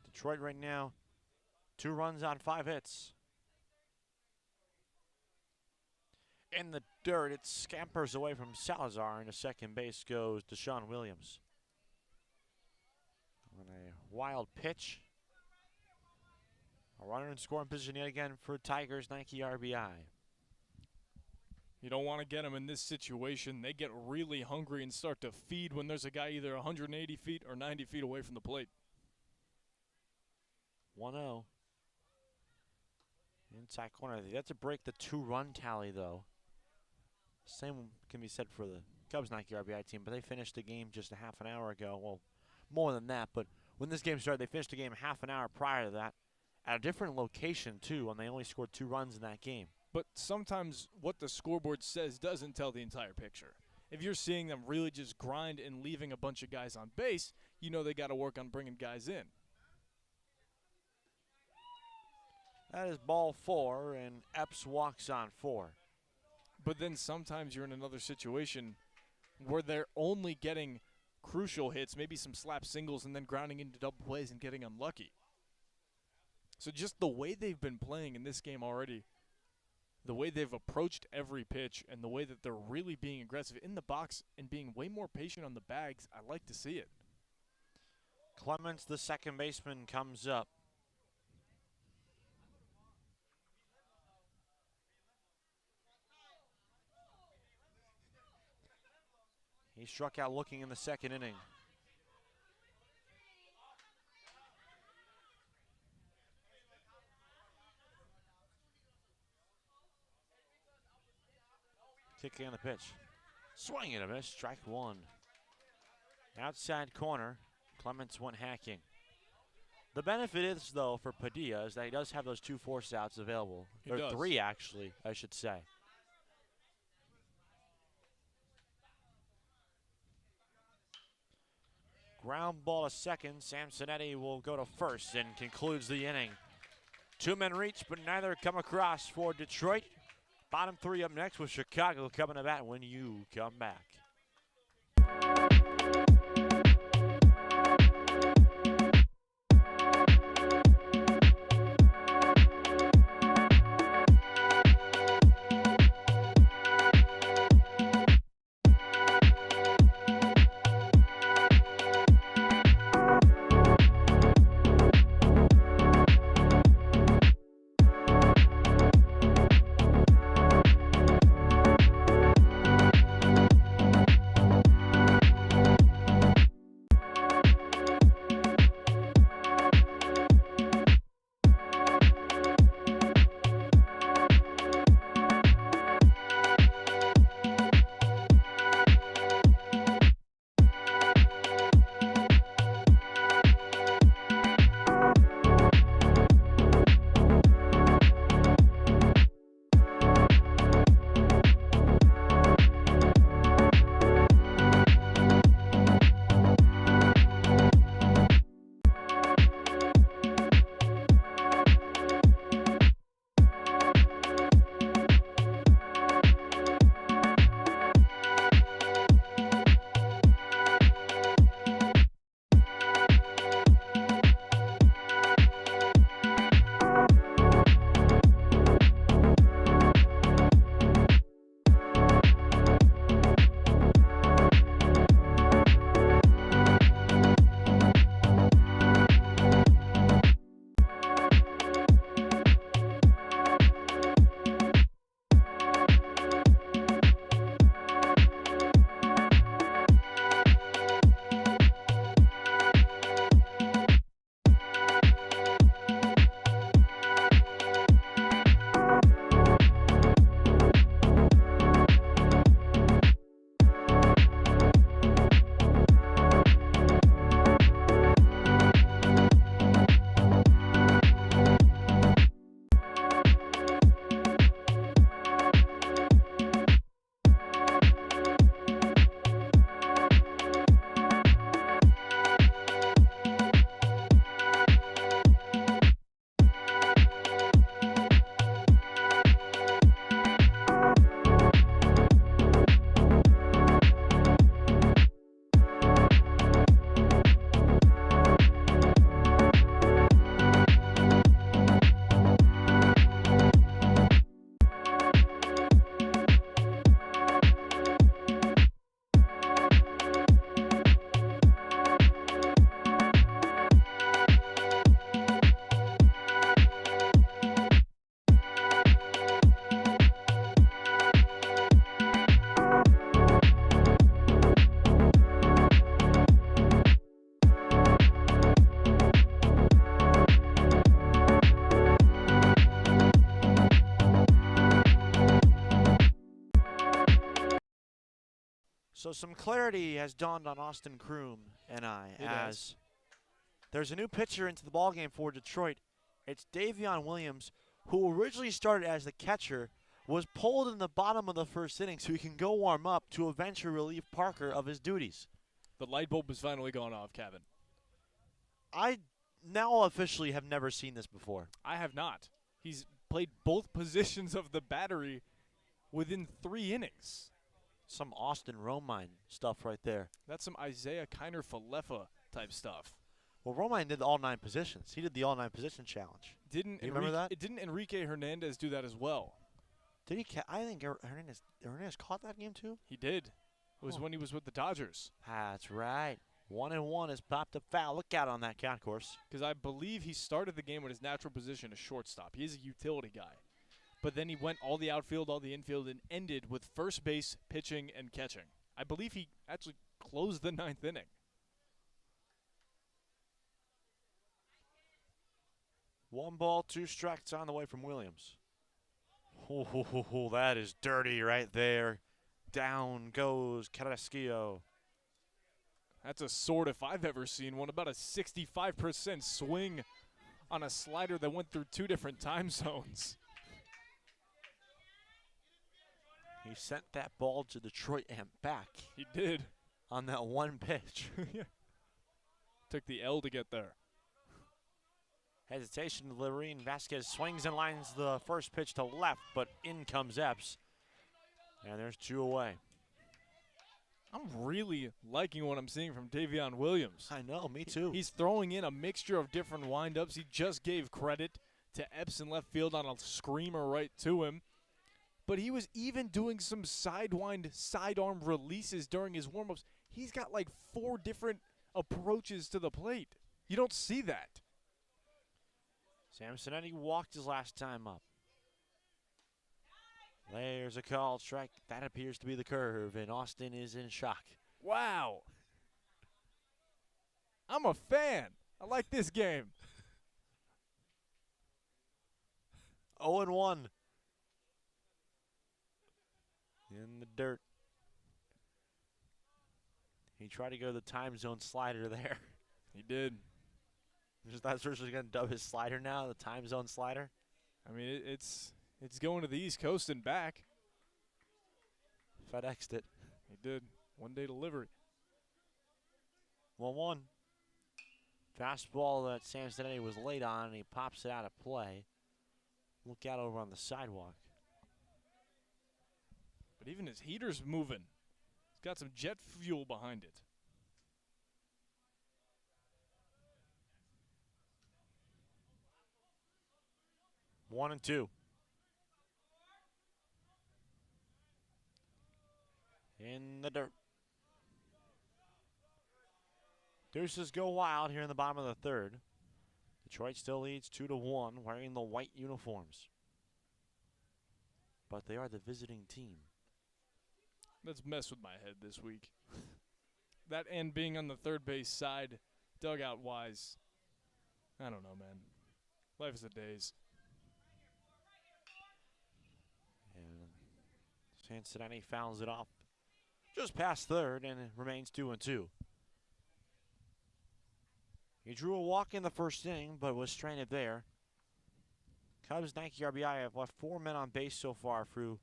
Detroit right now, 2 runs on 5 hits. In the dirt, it scampers away from Salazar, and to second base goes Deshaun Williams. On a wild pitch. A runner in scoring position yet again for Tigers, Nike RBI. You don't want to get them in this situation. They get really hungry and start to feed when there's a guy either 180 feet or 90 feet away from the plate. 1-0. Inside corner. They have to break the 2-run tally, though. Same can be said for the Cubs Nike RBI team, but they finished the game just a half an hour ago. Well, more than that, but when this game started, they finished the game half an hour prior to that at a different location, too, and they only scored 2 runs in that game. But sometimes what the scoreboard says doesn't tell the entire picture. If you're seeing them really just grind and leaving a bunch of guys on base, you know they got to work on bringing guys in. That is ball 4, and Epps walks on 4. But then sometimes you're in another situation where they're only getting crucial hits, maybe some slap singles, and then grounding into double plays and getting unlucky. So just the way they've been playing in this game already, the way they've approached every pitch, and the way that they're really being aggressive in the box and being way more patient on the bags, I like to see it. Clemens, the second baseman, comes up. He struck out looking in the second inning. Kicking on the pitch. Swing and a miss, strike one. Outside corner, Clements went hacking. The benefit is, though, for Padilla is that he does have those 2 force outs available. He or does. 3, actually, I should say. Ground ball to second. Samsonetti will go to first and concludes the inning. 2 men reach, but neither come across for Detroit. Bottom 3 up next with Chicago coming to bat when you come back. So some clarity has dawned on Austin Kroom and I as there's a new pitcher into the ballgame for Detroit. It's Davion Williams, who originally started as the catcher, was pulled in the bottom of the first inning so he can go warm up to eventually relieve Parker of his duties. The light bulb has finally gone off, Kevin. I now officially have never seen this before. I have not. He's played both positions of the battery within 3 innings. Some Austin Romine stuff right there. That's some Isaiah Kiner-Falefa type stuff. Well, Romine did all 9 positions. He did the all 9 position challenge. Didn't remember that? Didn't Enrique Hernandez do that as well? Did he? I think Hernandez caught that game too. He did. It was when he was with the Dodgers. That's right. 1-1 has popped up foul. Look out on that concourse. Because I believe he started the game with his natural position as shortstop. He is a utility guy. But then he went all the outfield, all the infield, and ended with first base, pitching, and catching. I believe he actually closed the 9th inning. One ball, 2 strikes on the way from Williams. Oh, that is dirty right there. Down goes Carrasquillo. That's a sword if I've ever seen one. About a 65% swing on a slider that went through 2 different time zones. He sent that ball to Detroit and back. He did. On that one pitch. Yeah. Took the L to get there. Hesitation delivery, and Vasquez swings and lines the first pitch to left, but in comes Epps. And there's 2 away. I'm really liking what I'm seeing from Davion Williams. I know, me too. He's throwing in a mixture of different windups. He just gave credit to Epps in left field on a screamer right to him. But he was even doing some sidewind, sidearm releases during his warm-ups. He's got like 4 different approaches to the plate. You don't see that. Samsonetti walked his last time up. There's a called strike. That appears to be the curve, and Austin is in shock. Wow. I'm a fan. I like this game. 0-1. In the dirt. He tried to go the time zone slider there. He did. That's what he's going to dub his slider now, the time zone slider. I mean, it's going to the East Coast and back. FedExed it. He did. 1-day delivery. 1-1. Fastball that Samsonetti was late on, and he pops it out of play. Look out over on the sidewalk. But even his heater's moving. He's got some jet fuel behind it. One and 2. In the dirt. Deuces go wild here in the bottom of the 3rd. Detroit still leads 2-1, wearing the white uniforms. But they are the visiting team. Let's mess with my head this week. That and being on the third base side, dugout-wise, I don't know, man. Life is a daze. And Cincinnati fouls it off just past third, and it remains 2-2. He drew a walk in the first inning, but was stranded there. Cubs, Nike RBI have left 4 men on base so far through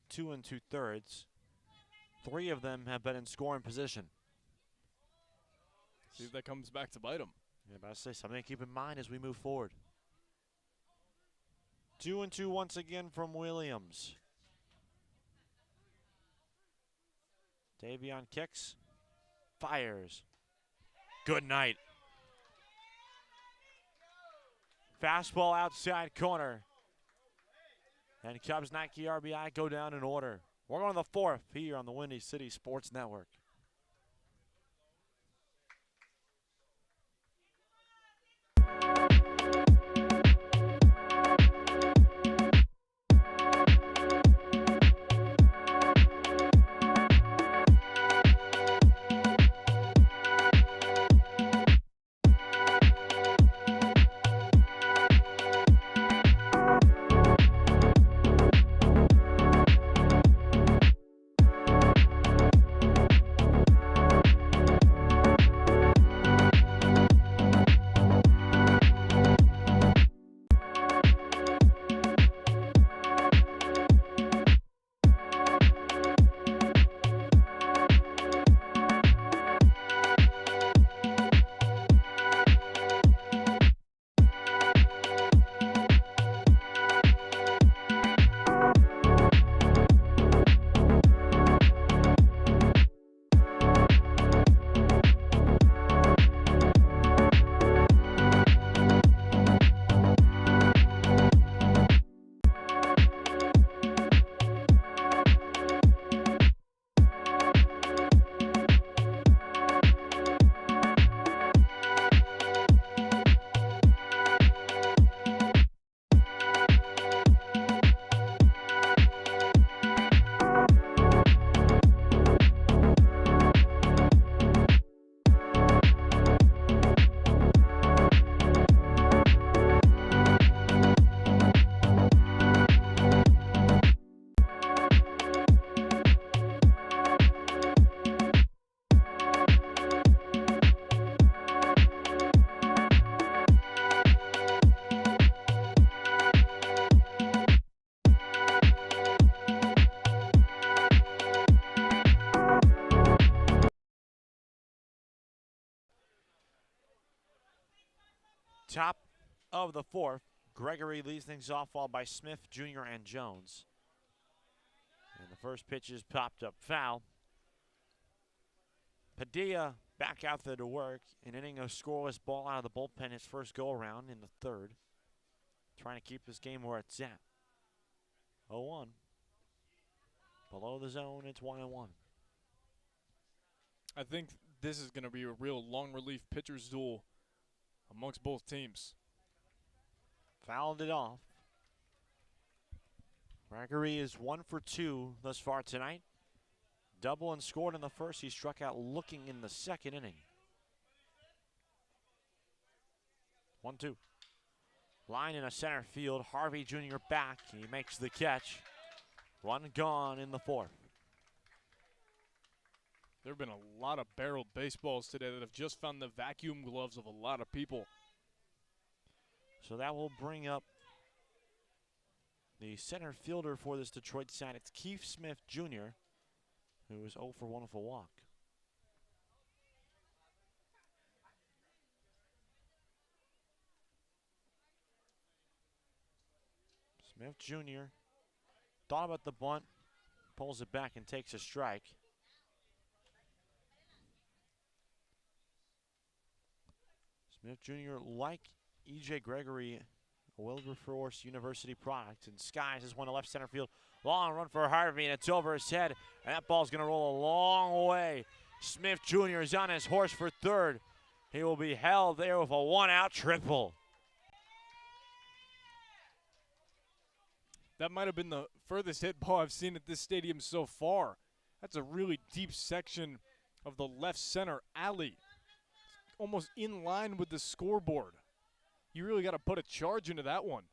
2 2/3. 3 of them have been in scoring position. See if that comes back to bite him. Yeah, about to say something to keep in mind as we move forward. 2-2 once again from Williams. Davion kicks, fires. Good night. Fastball outside corner. And Cubs Nike RBI go down in order. We're going to the 4th here on the Windy City Sports Network. Top of the fourth, Gregory leads things off, followed by Smith, Jr., and Jones. And the first pitch is popped up foul. Padilla back out there to work, an inning of scoreless ball out of the bullpen, his first go-around in the third. Trying to keep this game where it's at. 0-1. Below the zone, it's 1-1. I think this is going to be a real long relief pitcher's duel amongst both teams. Fouled it off. Gregory is 1 for 2 thus far tonight. Double and scored in the first. He struck out looking in the second inning. 1-2. Line in a center field. Harvey Jr. back. He makes the catch. Run gone in the fourth. There have been a lot of barreled baseballs today that have just found the vacuum gloves of a lot of people. So that will bring up the center fielder for this Detroit side. It's Keith Smith Jr., who is 0 for 1 with a walk. Smith Jr. thought about the bunt, pulls it back and takes a strike. Smith Jr., like E.J. Gregory, a Wilberforce University product, and skies is one to left center field. Long run for Harvey, and it's over his head, and that ball's going to roll a long way. Smith Jr. is on his horse for third. He will be held there with a one-out triple. That might have been the furthest hit ball I've seen at this stadium so far. That's a really deep section of the left center alley. It's almost in line with the scoreboard. You really got to put a charge into that one.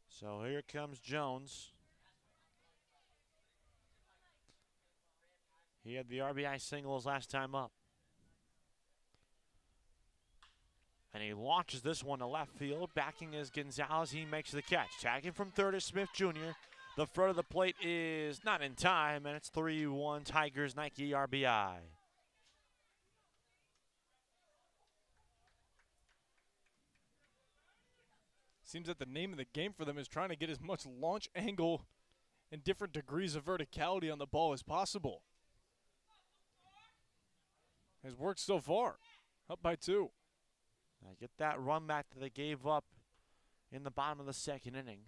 So here comes Jones. He had the RBI single his last time up. And he launches this one to left field. Backing is Gonzalez. He makes the catch. Tagging from third is Smith Jr. The front of the plate is not in time, and it's 3-1 Tigers, Nike RBI. Seems that the name of the game for them is trying to get as much launch angle and different degrees of verticality on the ball as possible. Has worked so far. Up by 2. Get that run back that they gave up in the bottom of the second inning.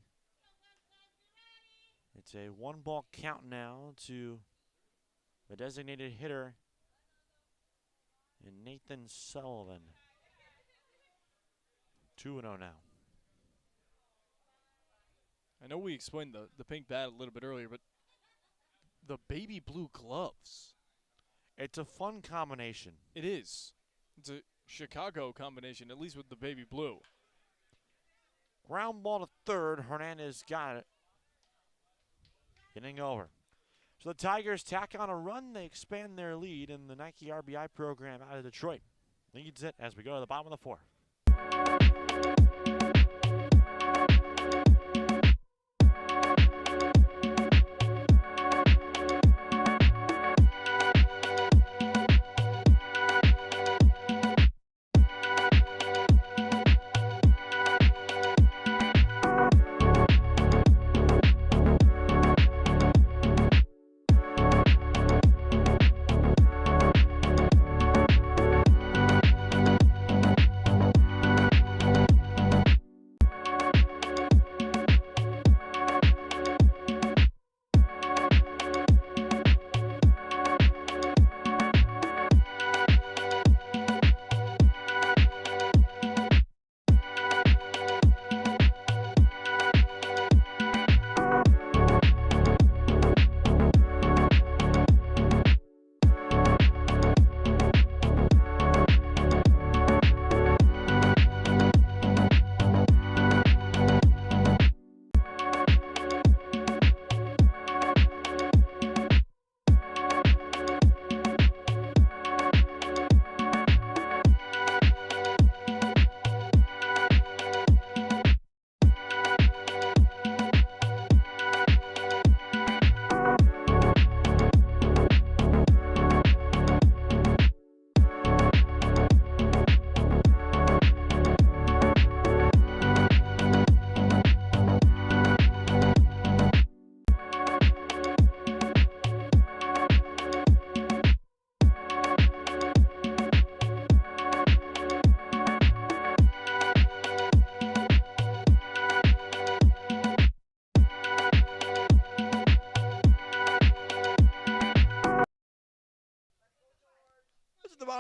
It's a 1-ball count now to the designated hitter and Nathan Sullivan. 2-0 now. I know we explained the pink bat a little bit earlier, but the baby blue gloves. It's a fun combination. It is. It's a Chicago combination, at least with the baby blue. Ground ball to third. Hernandez got it. Inning over. So the Tigers tack on a run. They expand their lead, and the Nike RBI program out of Detroit leads it as we go to the bottom of the fourth.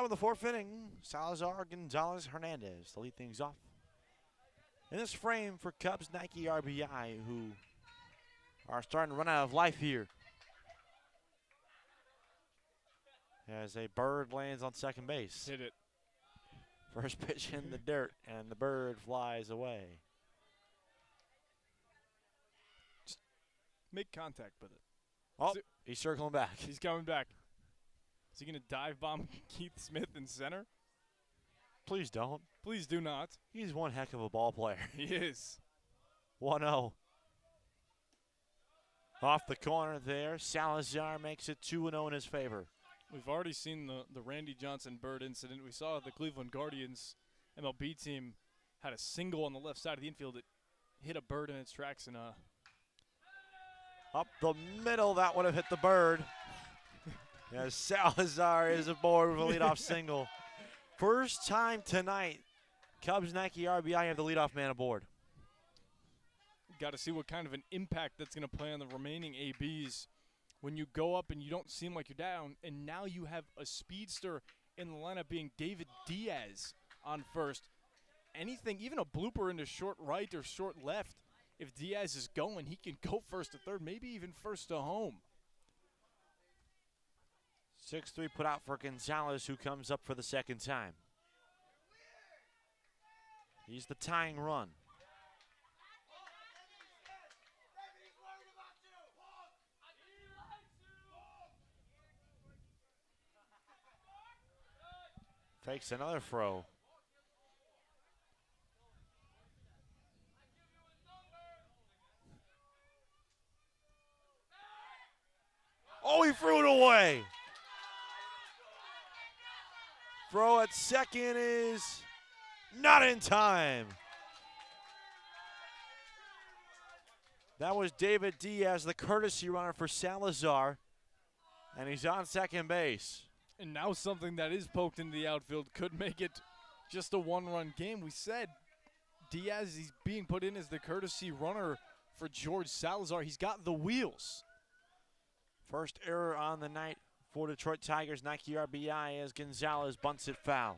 of the fourth inning, Salazar, Gonzalez, Hernandez to lead things off. In this frame for Cubs Nike RBI, who are starting to run out of life here. As a bird lands on second base. Hit it. First pitch in the dirt, and the bird flies away. Just make contact with it. Oh, he's circling back. He's coming back. Is he going to dive bomb Keith Smith in center? Please don't. Please do not. He's one heck of a ball player. He is. 1-0. Off the corner there, Salazar makes it 2-0 in his favor. We've already seen the Randy Johnson bird incident. We saw the Cleveland Guardians MLB team had a single on the left side of the infield that hit a bird in its tracks. And up the middle, that would have hit the bird. As Salazar is aboard with a leadoff single. First time tonight, Cubs Nike RBI have the leadoff man aboard. Got to see what kind of an impact that's going to play on the remaining ABs when you go up and you don't seem like you're down, and now you have a speedster in the lineup being David Diaz on first. Anything, even a blooper into short right or short left, if Diaz is going, he can go first to third, maybe even first to home. 6-3 put out for Gonzalez, who comes up for the second time. He's the tying run. Fakes another throw. Oh, he threw it away. Throw at second is not in time. That was David Diaz, the courtesy runner for Salazar, and he's on second base. And now something that is poked into the outfield could make it just a one-run game. We said Diaz, he's being put in as the courtesy runner for George Salazar. He's got the wheels. First error on the night for Detroit Tigers. Nike RBI as Gonzalez bunts it foul.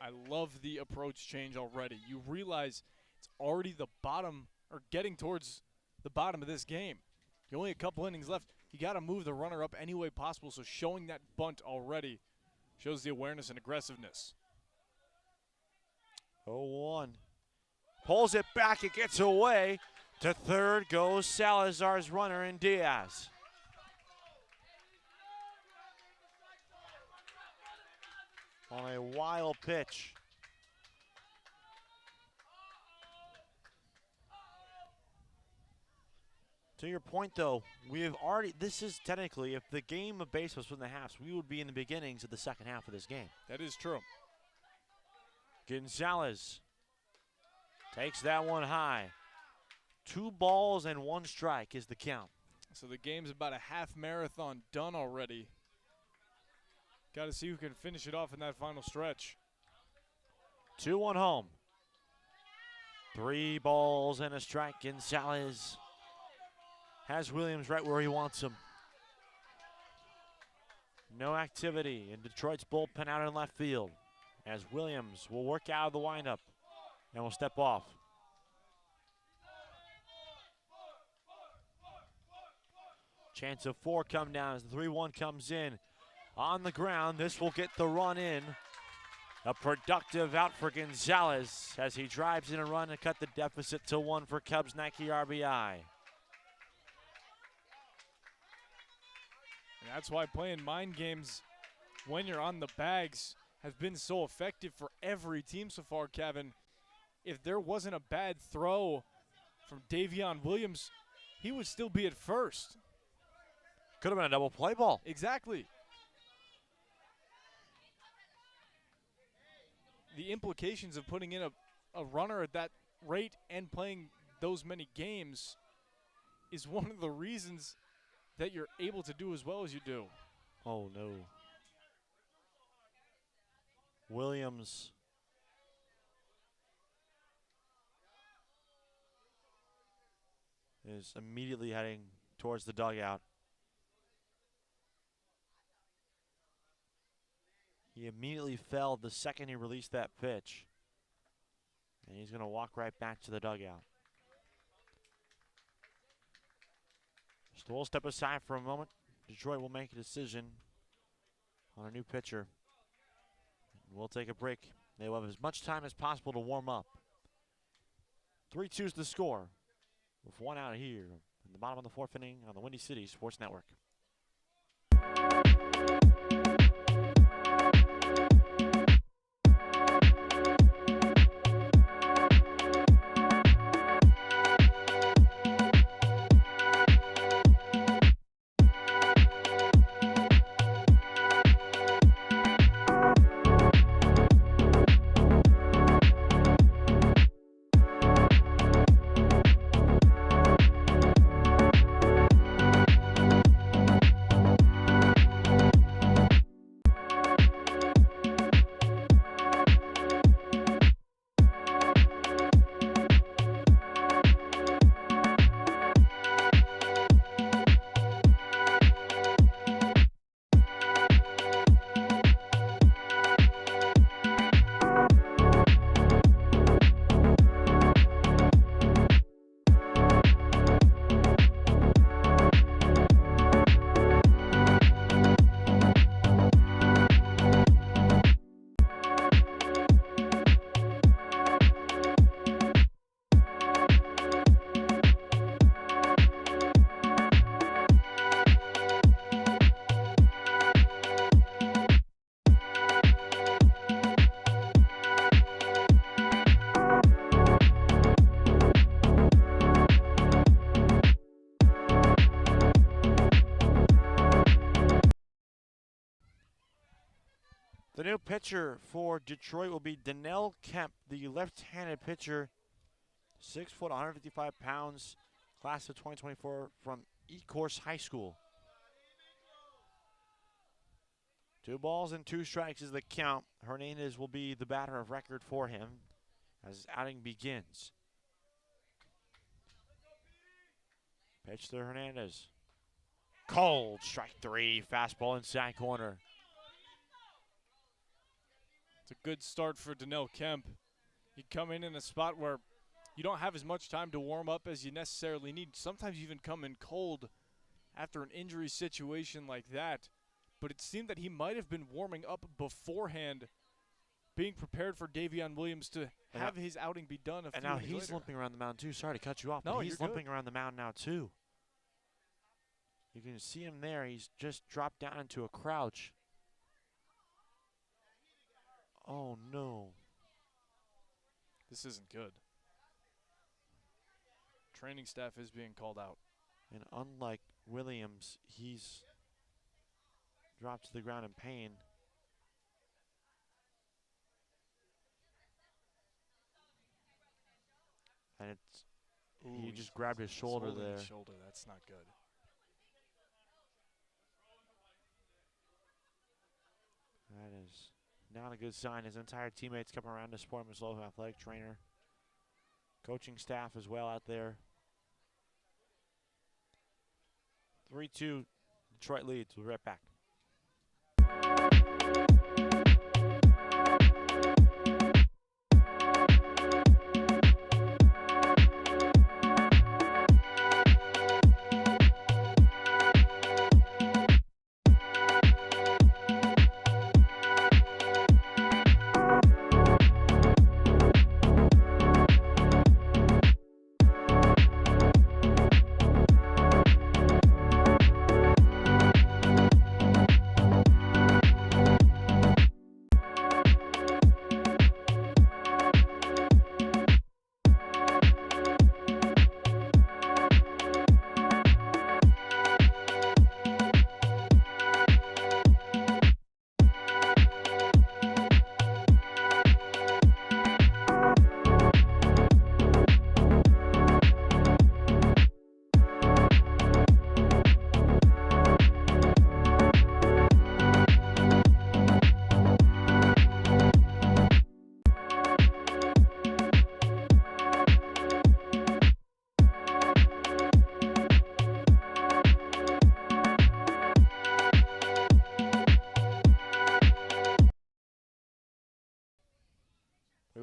I love the approach change already. You realize it's already the bottom, or getting towards the bottom of this game. You're only a couple innings left. You got to move the runner up any way possible, so showing that bunt already shows the awareness and aggressiveness. 0-1. Pulls it back, it gets away. To third goes Salazar's runner in Diaz. On a wild pitch. To your point, though, we have already, this is technically, if the game of baseball was in the halves, we would be in the beginnings of the second half of this game. That is true. Gonzalez takes that one high. 2 balls and 1 strike is the count. So the game's about a half marathon done already. Got to see who can finish it off in that final stretch. 2-1 home. 3 balls and a strike. Gonzalez has Williams right where he wants him. No activity in Detroit's bullpen out in left field, as Williams will work out of the windup and will step off. Chance of 4 come down as the 3-1 comes in. On the ground, this will get the run in. A productive out for Gonzalez as he drives in a run and cut the deficit to 1 for Cubs Nike RBI. And that's why playing mind games when you're on the bags has been so effective for every team so far, Kevin. If there wasn't a bad throw from Davion Williams, he would still be at first. Could have been a double play ball. Exactly. The implications of putting in a runner at that rate and playing those many games is one of the reasons that you're able to do as well as you do. Oh, no. Williams. Is immediately heading towards the dugout. He immediately fell the second he released that pitch. And he's going to walk right back to the dugout. So we'll step aside for a moment. Detroit will make a decision on a new pitcher. We'll take a break. They will have as much time as possible to warm up. 3-2 is the score, with one out here in the bottom of the fourth inning on the Windy City Sports Network. The new pitcher for Detroit will be Donnell Kemp, the left-handed pitcher, 6 foot, 155 pounds, class of 2024 from Ecorse High School. 2 balls and 2 strikes is the count. Hernandez will be the batter of record for him as his outing begins. Pitch to Hernandez. Cold, strike 3, fastball inside corner. It's a good start for Donnell Kemp. You come in a spot where you don't have as much time to warm up as you necessarily need. Sometimes you even come in cold after an injury situation like that. But it seemed that he might have been warming up beforehand, being prepared for Davion Williams to have his outing be done a few And now innings he's later. limping around the mound too. Sorry to cut you off, No, but he's you're limping good. around the mound now too. You can see him there. He's just dropped down into a crouch. Oh no. This isn't good. Training staff is being called out. And unlike Williams, he's dropped to the ground in pain. And it's he Ooh, just grabbed his shoulder holding there. his shoulder. That's not good. That is not a good sign. His entire teammates come around to support him, his local athletic trainer. Coaching staff as well out there. 3-2, Detroit leads. We'll be right back.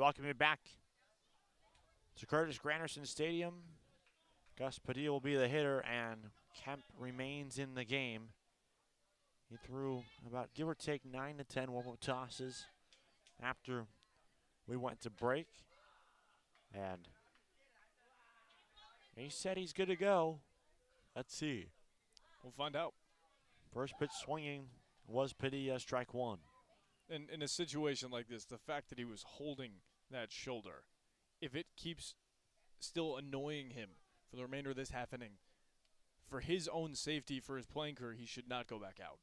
welcome you back to Curtis Granderson Stadium. Gus Padilla will be the hitter, and Kemp remains in the game. He threw about, give or take, 9 to 10 warm-up tosses after we went to break. And he said he's good to go. Let's see. We'll find out. First pitch swinging was Padilla, strike one. In a situation like this, the fact that he was holding that shoulder, if it keeps still annoying him for the remainder of this half inning, for his own safety, for his playing career, he should not go back out.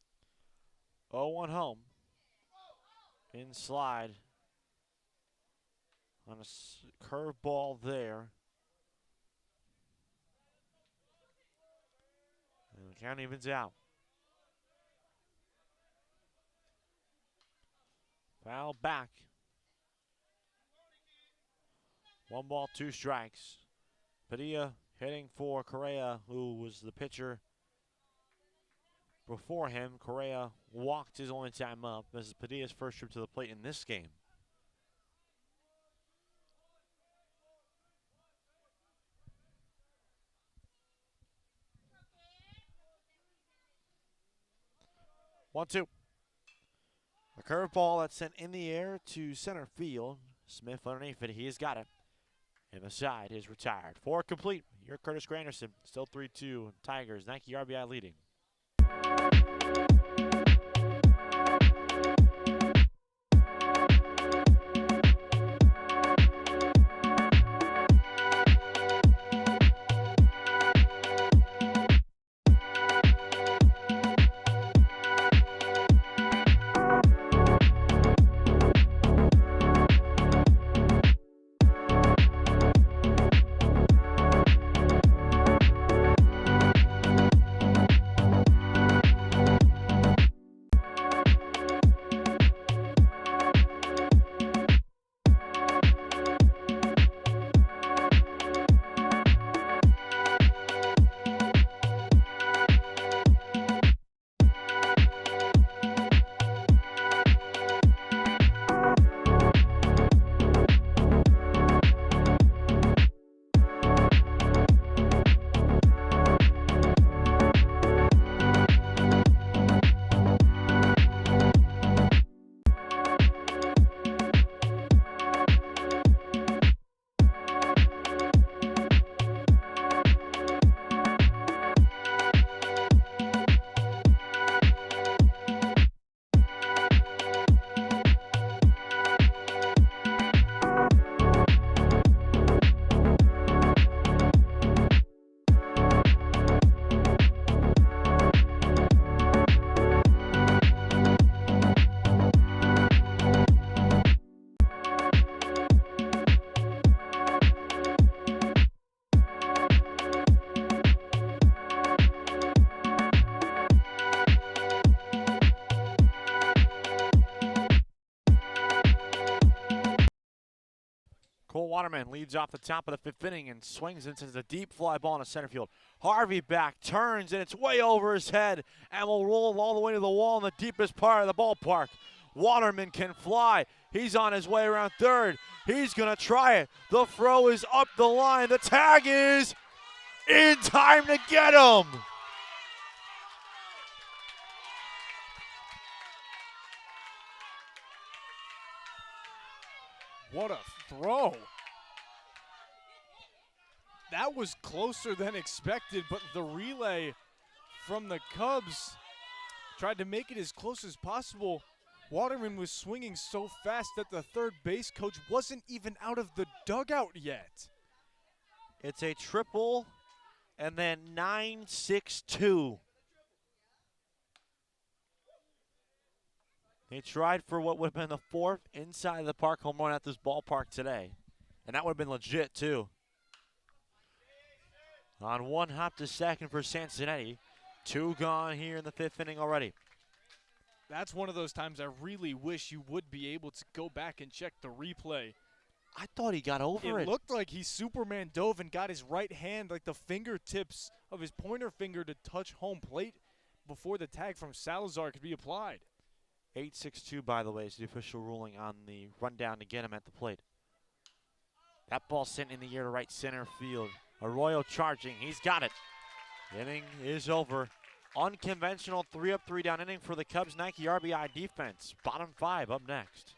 0-1 home. In slide. On a curveball there. And the count evens out. Foul back. 1 ball, 2 strikes. Padilla hitting for Correa, who was the pitcher before him. Correa walked his only time up. This is Padilla's first trip to the plate in this game. One, two. A curveball that's sent in the air to center field. Smith underneath it. He has got it. And the side is retired. 4 complete. You're Curtis Granderson. Still 3-2. Tigers. Nike RBI leading. Cole Waterman leads off the top of the 5th inning and swings and sends a deep fly ball into center field. Harvey back, turns, and it's way over his head and will roll all the way to the wall in the deepest part of the ballpark. Waterman can fly. He's on his way around third. He's going to try it. The throw is up the line. The tag is in time to get him. What a throw. That was closer than expected, but the relay from the Cubs tried to make it as close as possible. Waterman was swinging so fast that the third base coach wasn't even out of the dugout yet. It's a triple and then 9-6-2. He tried for what would have been the 4th inside the park home run at this ballpark today. And that would have been legit, too. On 1 hop to second for Cincinnati. 2 gone here in the 5th inning already. That's one of those times I really wish you would be able to go back and check the replay. I thought he got over it. It looked like he Superman dove and got his right hand, like the fingertips of his pointer finger, to touch home plate before the tag from Salazar could be applied. 8-6-2, by the way, is the official ruling on the rundown to get him at the plate. That ball sent in the air to right center field. Arroyo charging. He's got it. Inning is over. Unconventional 3-up, 3-down inning for the Cubs Nike RBI defense. Bottom 5 up next.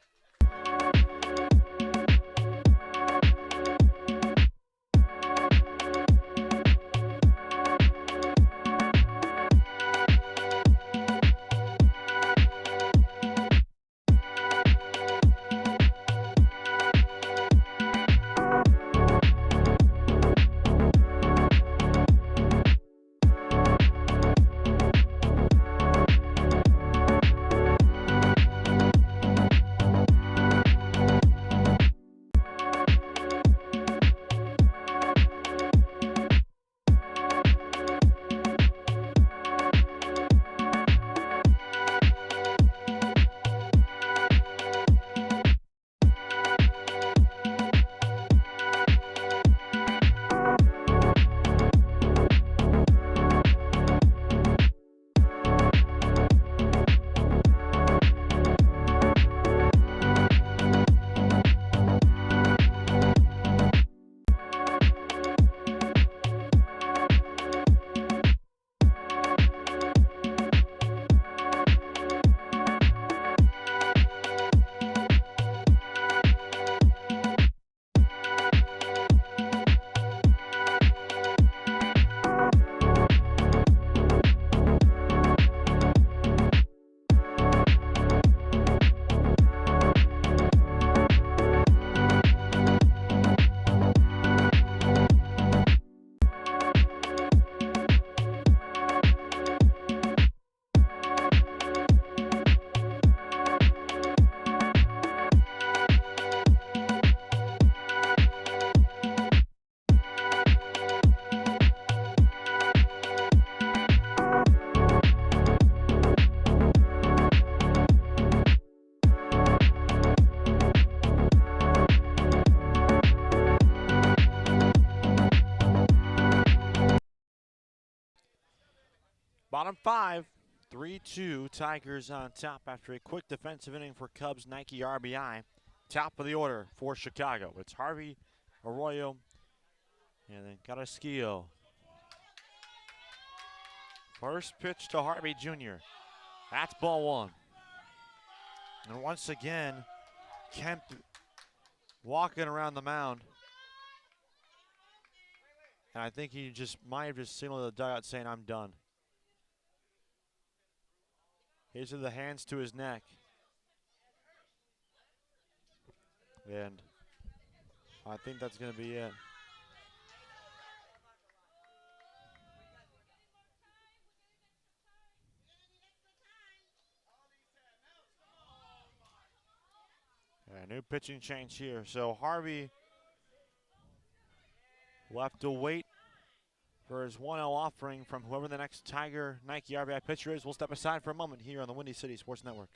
Bottom 5, 3-2, Tigers on top after a quick defensive inning for Cubs Nike RBI. Top of the order for Chicago. It's Harvey, Arroyo, and then Carrasquillo. First pitch to Harvey Jr. That's ball 1. And once again, Kemp walking around the mound. And I think he might have just signaled the dugout saying, "I'm done." These are the hands to his neck. And I think that's going to be it. Yeah, new pitching change here. So Harvey will have to wait for his 1-0 offering from whoever the next Tiger Nike RBI pitcher is. We'll step aside for a moment here on the Windy City Sports Network.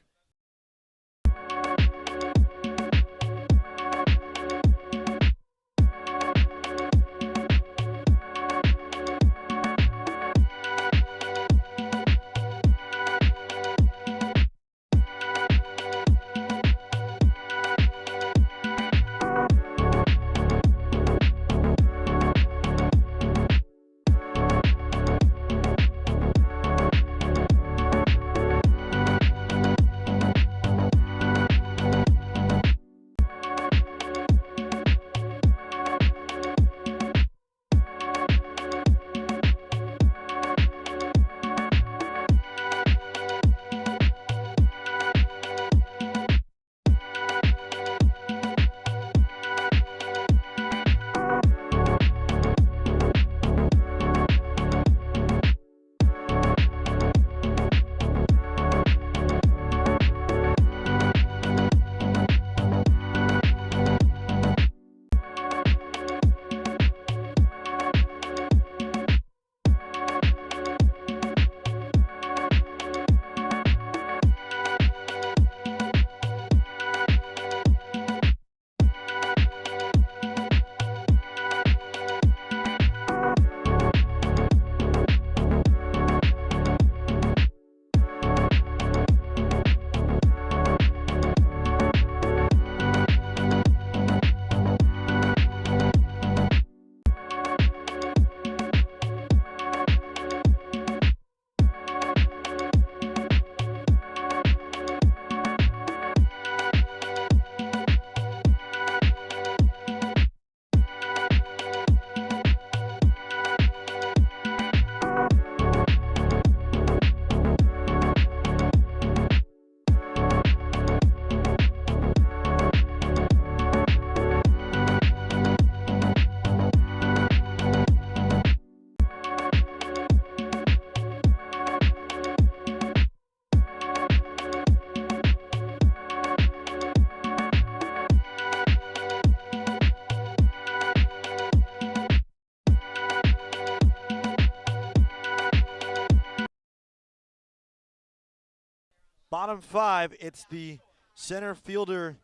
Bottom 5, it's the center fielder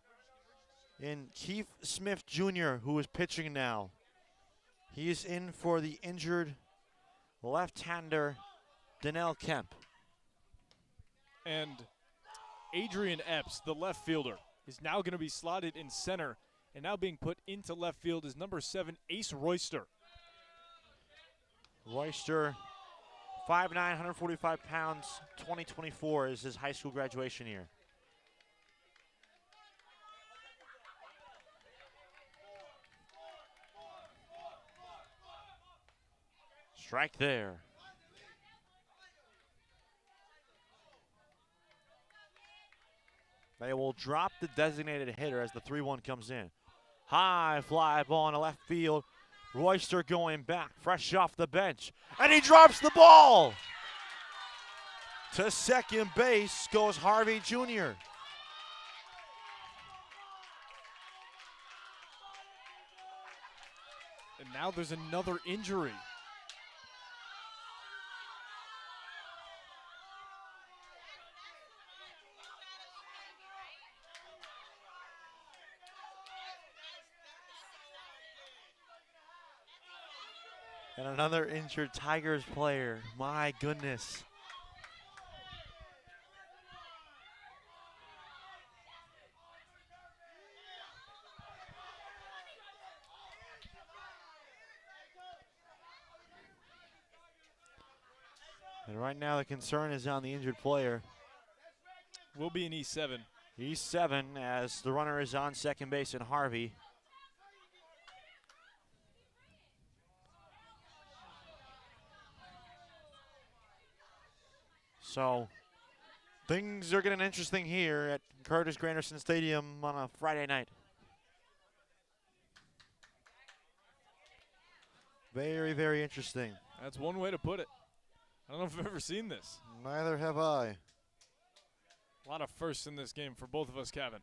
in Keith Smith Jr., who is pitching now. He is in for the injured left-hander, Donnell Kemp. And Adrian Epps, the left fielder, is now going to be slotted in center, and now being put into left field is number 7, Ace Royster. Royster, 5'9", 145 pounds, 2024 is his high school graduation year. Strike there. They will drop the designated hitter as the 3-1 comes in. High fly ball in the left field. Royster going back, fresh off the bench. And he drops the ball! To second base goes Harvey Jr. And now there's another injury. And another injured Tigers player. My goodness. And right now the concern is on the injured player. Will be an E7. E7 as the runner is on second base and Harvey. So things are getting interesting here at Curtis Granderson Stadium on a Friday night. Very, very interesting. That's one way to put it. I don't know if I've ever seen this. Neither have I. A lot of firsts in this game for both of us, Kevin.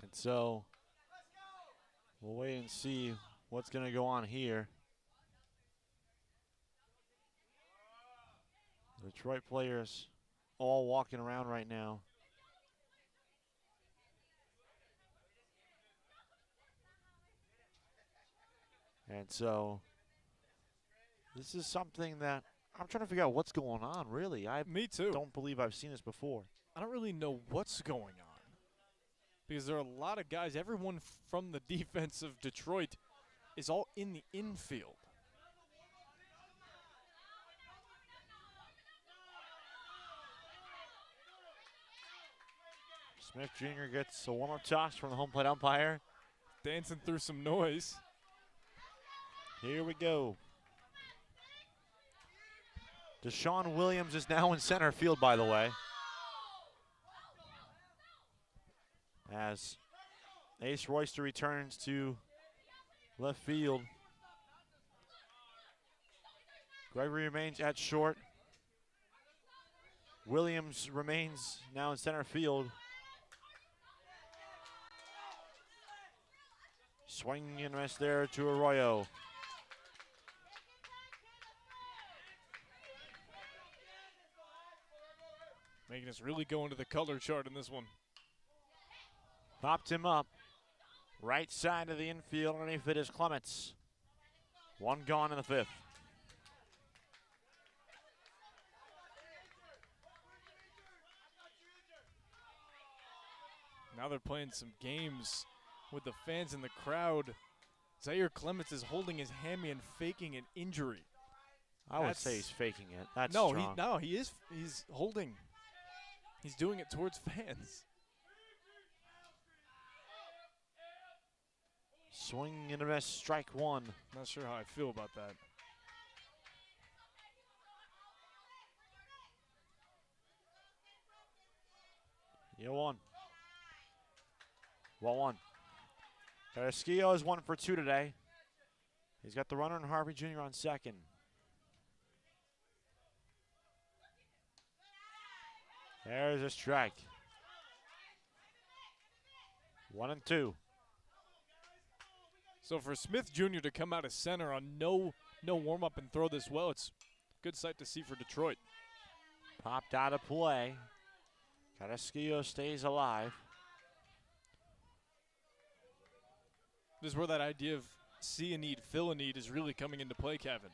And so we'll wait and see what's going to go on here. The Detroit players all walking around right now. And so this is something that I'm trying to figure out what's going on, really. Me too. Don't believe I've seen this before. I don't really know what's going on because there are a lot of guys. Everyone from the defense of Detroit is all in the infield. Smith Jr. gets a warm-up toss from the home plate umpire. Dancing through some noise. Here we go. Deshaun Williams is now in center field, by the way. As Ace Royster returns to left field. Gregory remains at short. Williams remains now in center field. Swing and miss there to Arroyo. Making us really go into the color chart in this one. Popped him up. Right side of the infield, underneath it is Clements. One gone in the fifth. Now they're playing some games with the fans in the crowd. Zaire Clements is holding his hammy and faking an injury. I would say he's faking it. That's no, strong. he's holding. He's doing it towards fans. Swing and a miss, strike one. Not sure how I feel about that. Yeah, one. 1-1. Carrasquillo is 1 for 2 today. He's got the runner and Harvey Jr. on second. There's a strike. 1-2. So for Smith Jr. to come out of center on no warm-up and throw this well, it's a good sight to see for Detroit. Popped out of play. Carrasquillo stays alive. This is where that idea of see a need, fill a need is really coming into play, Kevin.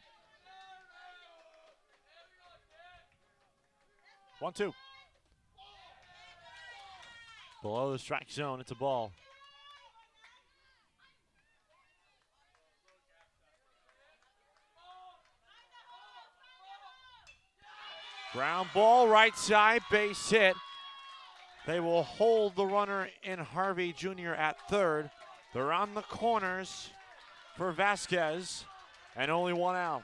1-2. Below the strike zone, it's a ball. Ground ball, right side, base hit. They will hold the runner in Harvey Jr. at third. They're on the corners for Vasquez, and only 1 out.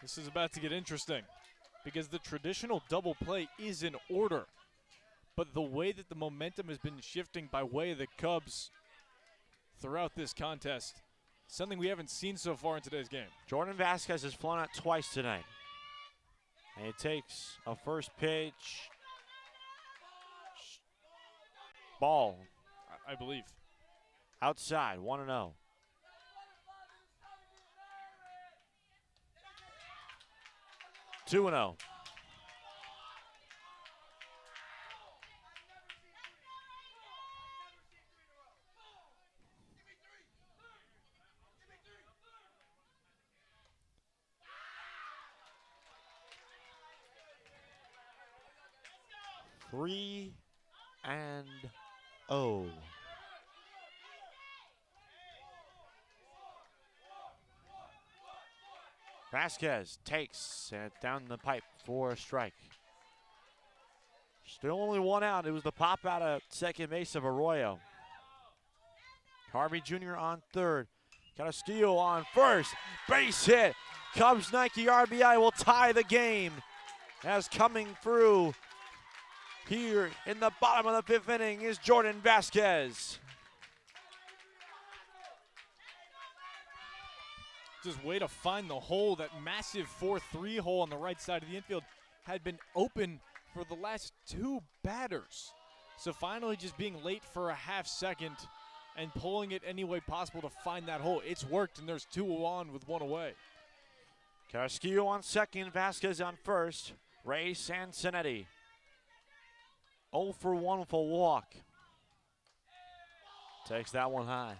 This is about to get interesting because the traditional double play is in order, but the way that the momentum has been shifting by way of the Cubs throughout this contest, something we haven't seen so far in today's game. Jordan Vasquez has flown out twice tonight. And he takes a first pitch. Ball. I believe. Outside, 1-0. Two and 0. Three and 0. Vasquez takes it down the pipe for a strike. Still only 1 out. It was the pop out of second base of Arroyo. Harvey Jr. on third. Carrasquillo on first. Base hit. Cubs Nike RBI will tie the game. As coming through here in the bottom of the 5th inning is Jordan Vasquez. Just way to find the hole. That massive 4-3 hole on the right side of the infield had been open for the last 2 batters. So finally just being late for a half second and pulling it any way possible to find that hole. It's worked, and there's 2 on with 1 away. Carrasquillo on second, Vasquez on first. Ray Sansonetti 0 for 1 with a walk. Takes that one high.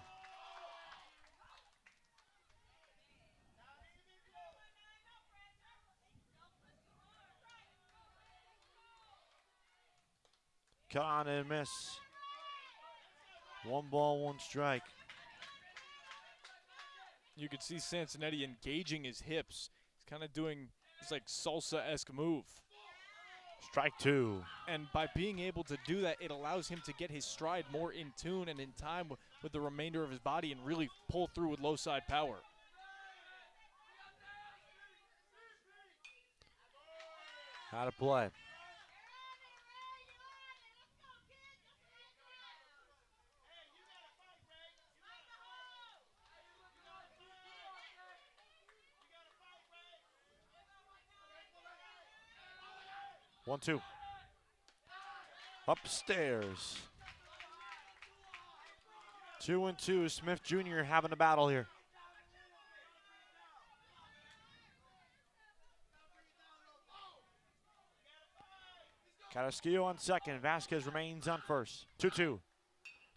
Cut on and miss. 1 ball, 1 strike. You could see Sansonetti engaging his hips. He's kind of doing this like salsa-esque move. Strike 2. And by being able to do that, it allows him to get his stride more in tune and in time with the remainder of his body and really pull through with low side power. How to play. One, 2. Upstairs. 2-2. Smith Jr. having a battle here. Carrasquillo on second. Vasquez remains on first. 2-2.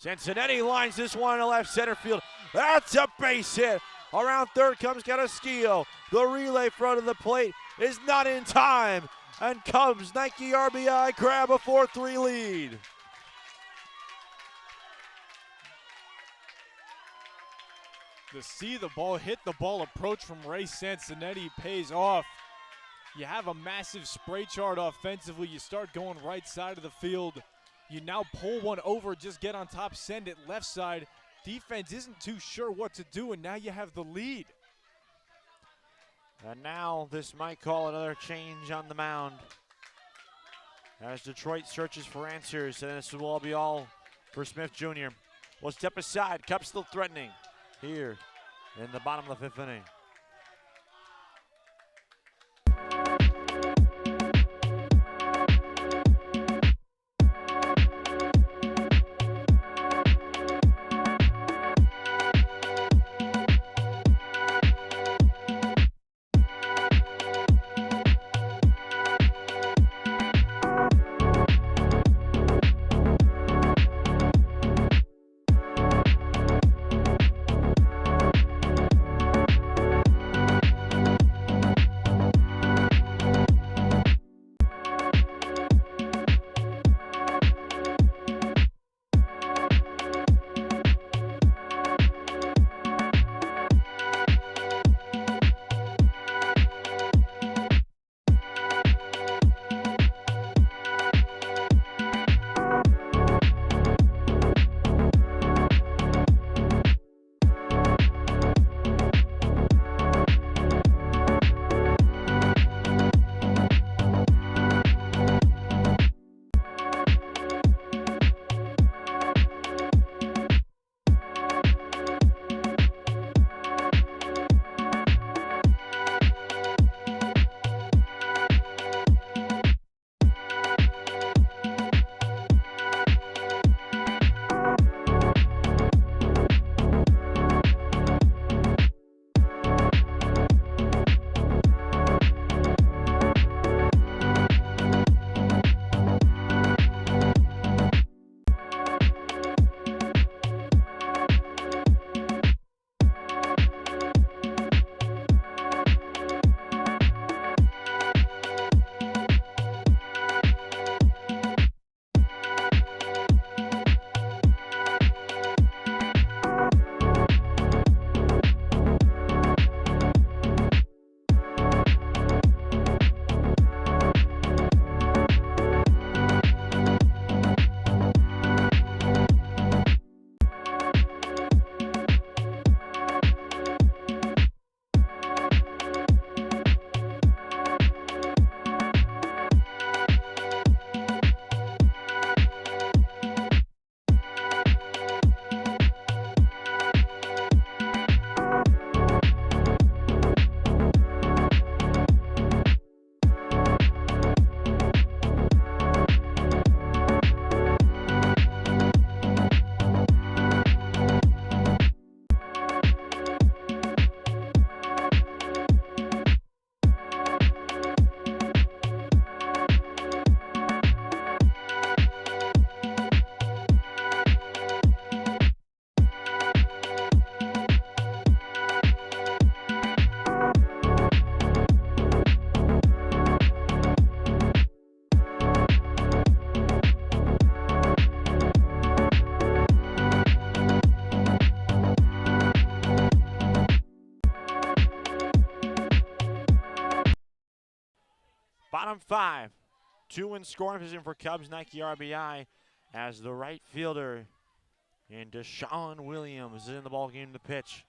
Sansonetti lines this one in left center field. That's a base hit. Around third comes Carrasquillo. The relay front of the plate is not in time. And Cubs Nike RBI grab a 4-3 lead. To see the ball hit the ball approach from Ray Sansonetti pays off. You have a massive spray chart offensively. You start going right side of the field. You now pull one over, just get on top, send it left side. Defense isn't too sure what to do, and now you have the lead. And now this might call another change on the mound. as Detroit searches for answers, and this will all be all for Smith Jr. Will step aside. Cubs still threatening here in the bottom of the 5th inning. Bottom 5, 2 in scoring position for Cubs Nike RBI as the right fielder in Deshaun Williams is in the ballgame to pitch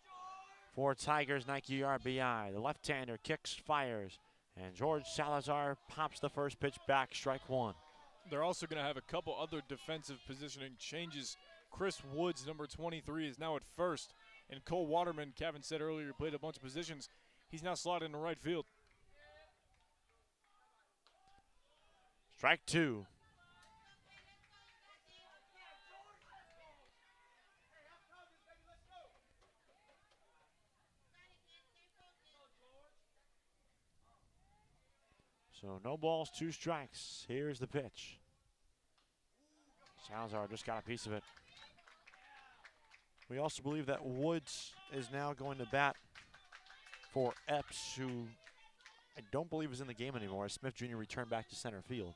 for Tigers Nike RBI. The left-hander kicks, fires, and George Salazar pops the first pitch back, strike 1. They're also going to have a couple other defensive positioning changes. Chris Woods, number 23, is now at first, and Cole Waterman, Kevin said earlier, played a bunch of positions. He's now slotted into right field. Strike 2. So no balls, 2 strikes. Here's the pitch. Salazar just got a piece of it. We also believe that Woods is now going to bat for Epps, who I don't believe is in the game anymore, as Smith Jr. returned back to center field.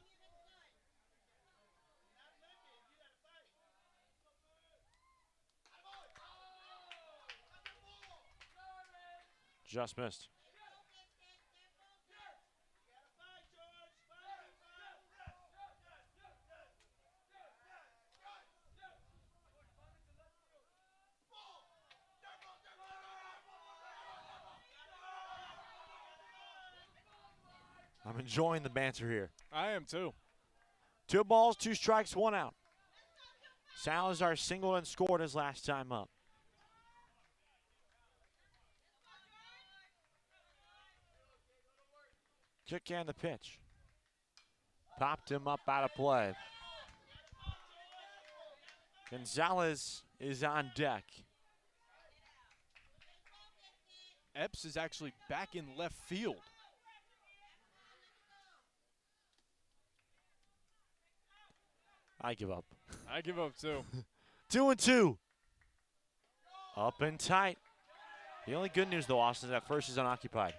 Just missed. I'm enjoying the banter here. I am too. 2 balls, 2 strikes, 1 out. Salazar singled and scored his last time up. Kick and the pitch. Popped him up out of play. Gonzalez is on deck. Epps is actually back in left field. I give up. I give up too. 2-2. Up and tight. The only good news, though, Austin, is that first is unoccupied.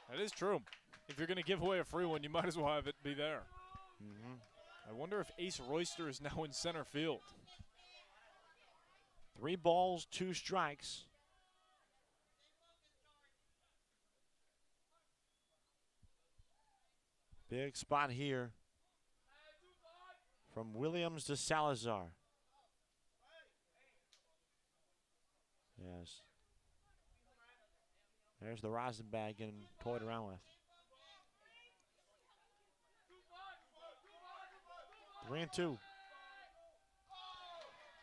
That is true. If you're going to give away a free one, you might as well have it be there. I wonder if Ace Royster is now in center field. 3 balls, 2 strikes. Big spot here from Williams to Salazar. Yes. There's the rosin bag getting toyed around with. 3-2.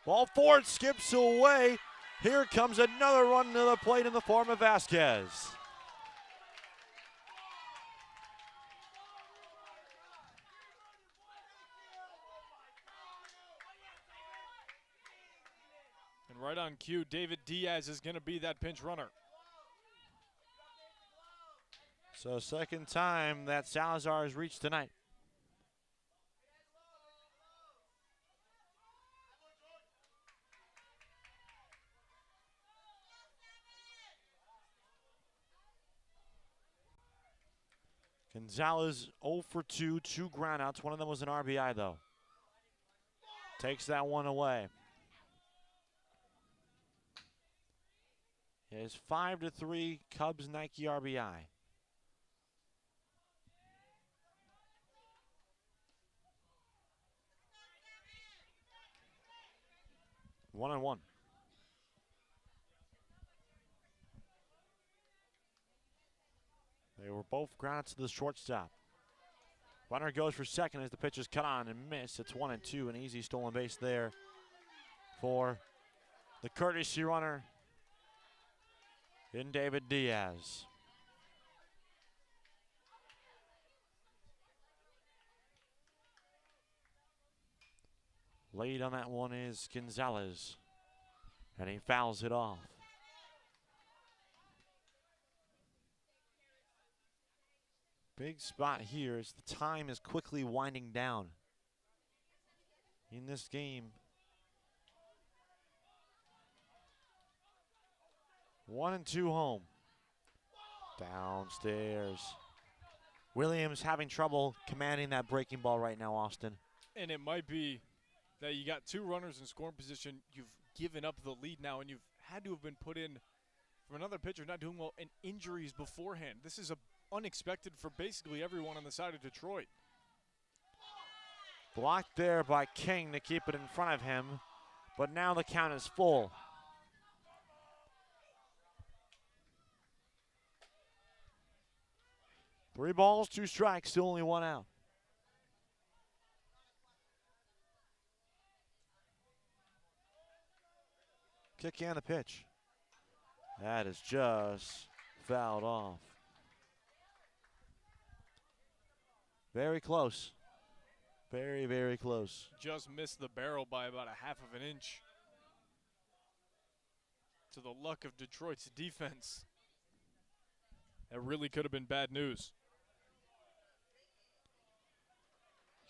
Ball forward, skips away. Here comes another run to the plate in the form of Vasquez. And right on cue, David Diaz is going to be that pinch runner. So second time that Salazar has reached tonight. Gonzalez 0 for 2, 2 groundouts. One of them was an RBI, though. Takes that one away. It is 5-3 Cubs Nike RBI. One on one. They were both grounded to the shortstop. Runner goes for second as the pitch is cut on and missed. It's 1-2, an easy stolen base there for the courtesy runner in David Diaz. Lead on that one is Gonzalez, and he fouls it off. Big spot here as the time is quickly winding down in this game. 1-2 home. Downstairs. Williams having trouble commanding that breaking ball right now, Austin. And it might be that you got 2 runners in scoring position. You've given up the lead now, and you've had to have been put in from another pitcher not doing well and injuries beforehand. This is unexpected for basically everyone on the side of Detroit. Blocked there by King to keep it in front of him, but now the count is full. Three balls, 2 strikes, still only 1 out. Kick and the pitch. That is just fouled off. Very close. Very, very close. Just missed the barrel by about 1/2 of an inch. To the luck of Detroit's defense. That really could have been bad news.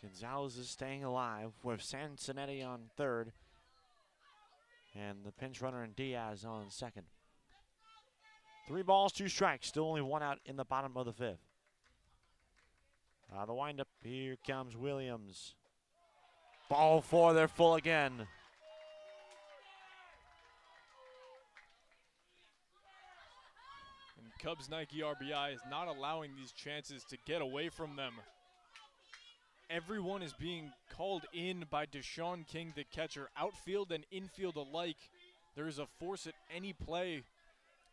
Gonzalez is staying alive with Sansonetti on third. And the pinch runner and Diaz on second. 3 balls, 2 strikes. Still only 1 out in the bottom of the 5th. The windup, here comes Williams. Ball 4, they're full again. And Cubs Nike RBI is not allowing these chances to get away from them. Everyone is being called in by Deshaun King, the catcher. Outfield and infield alike, there is a force at any play.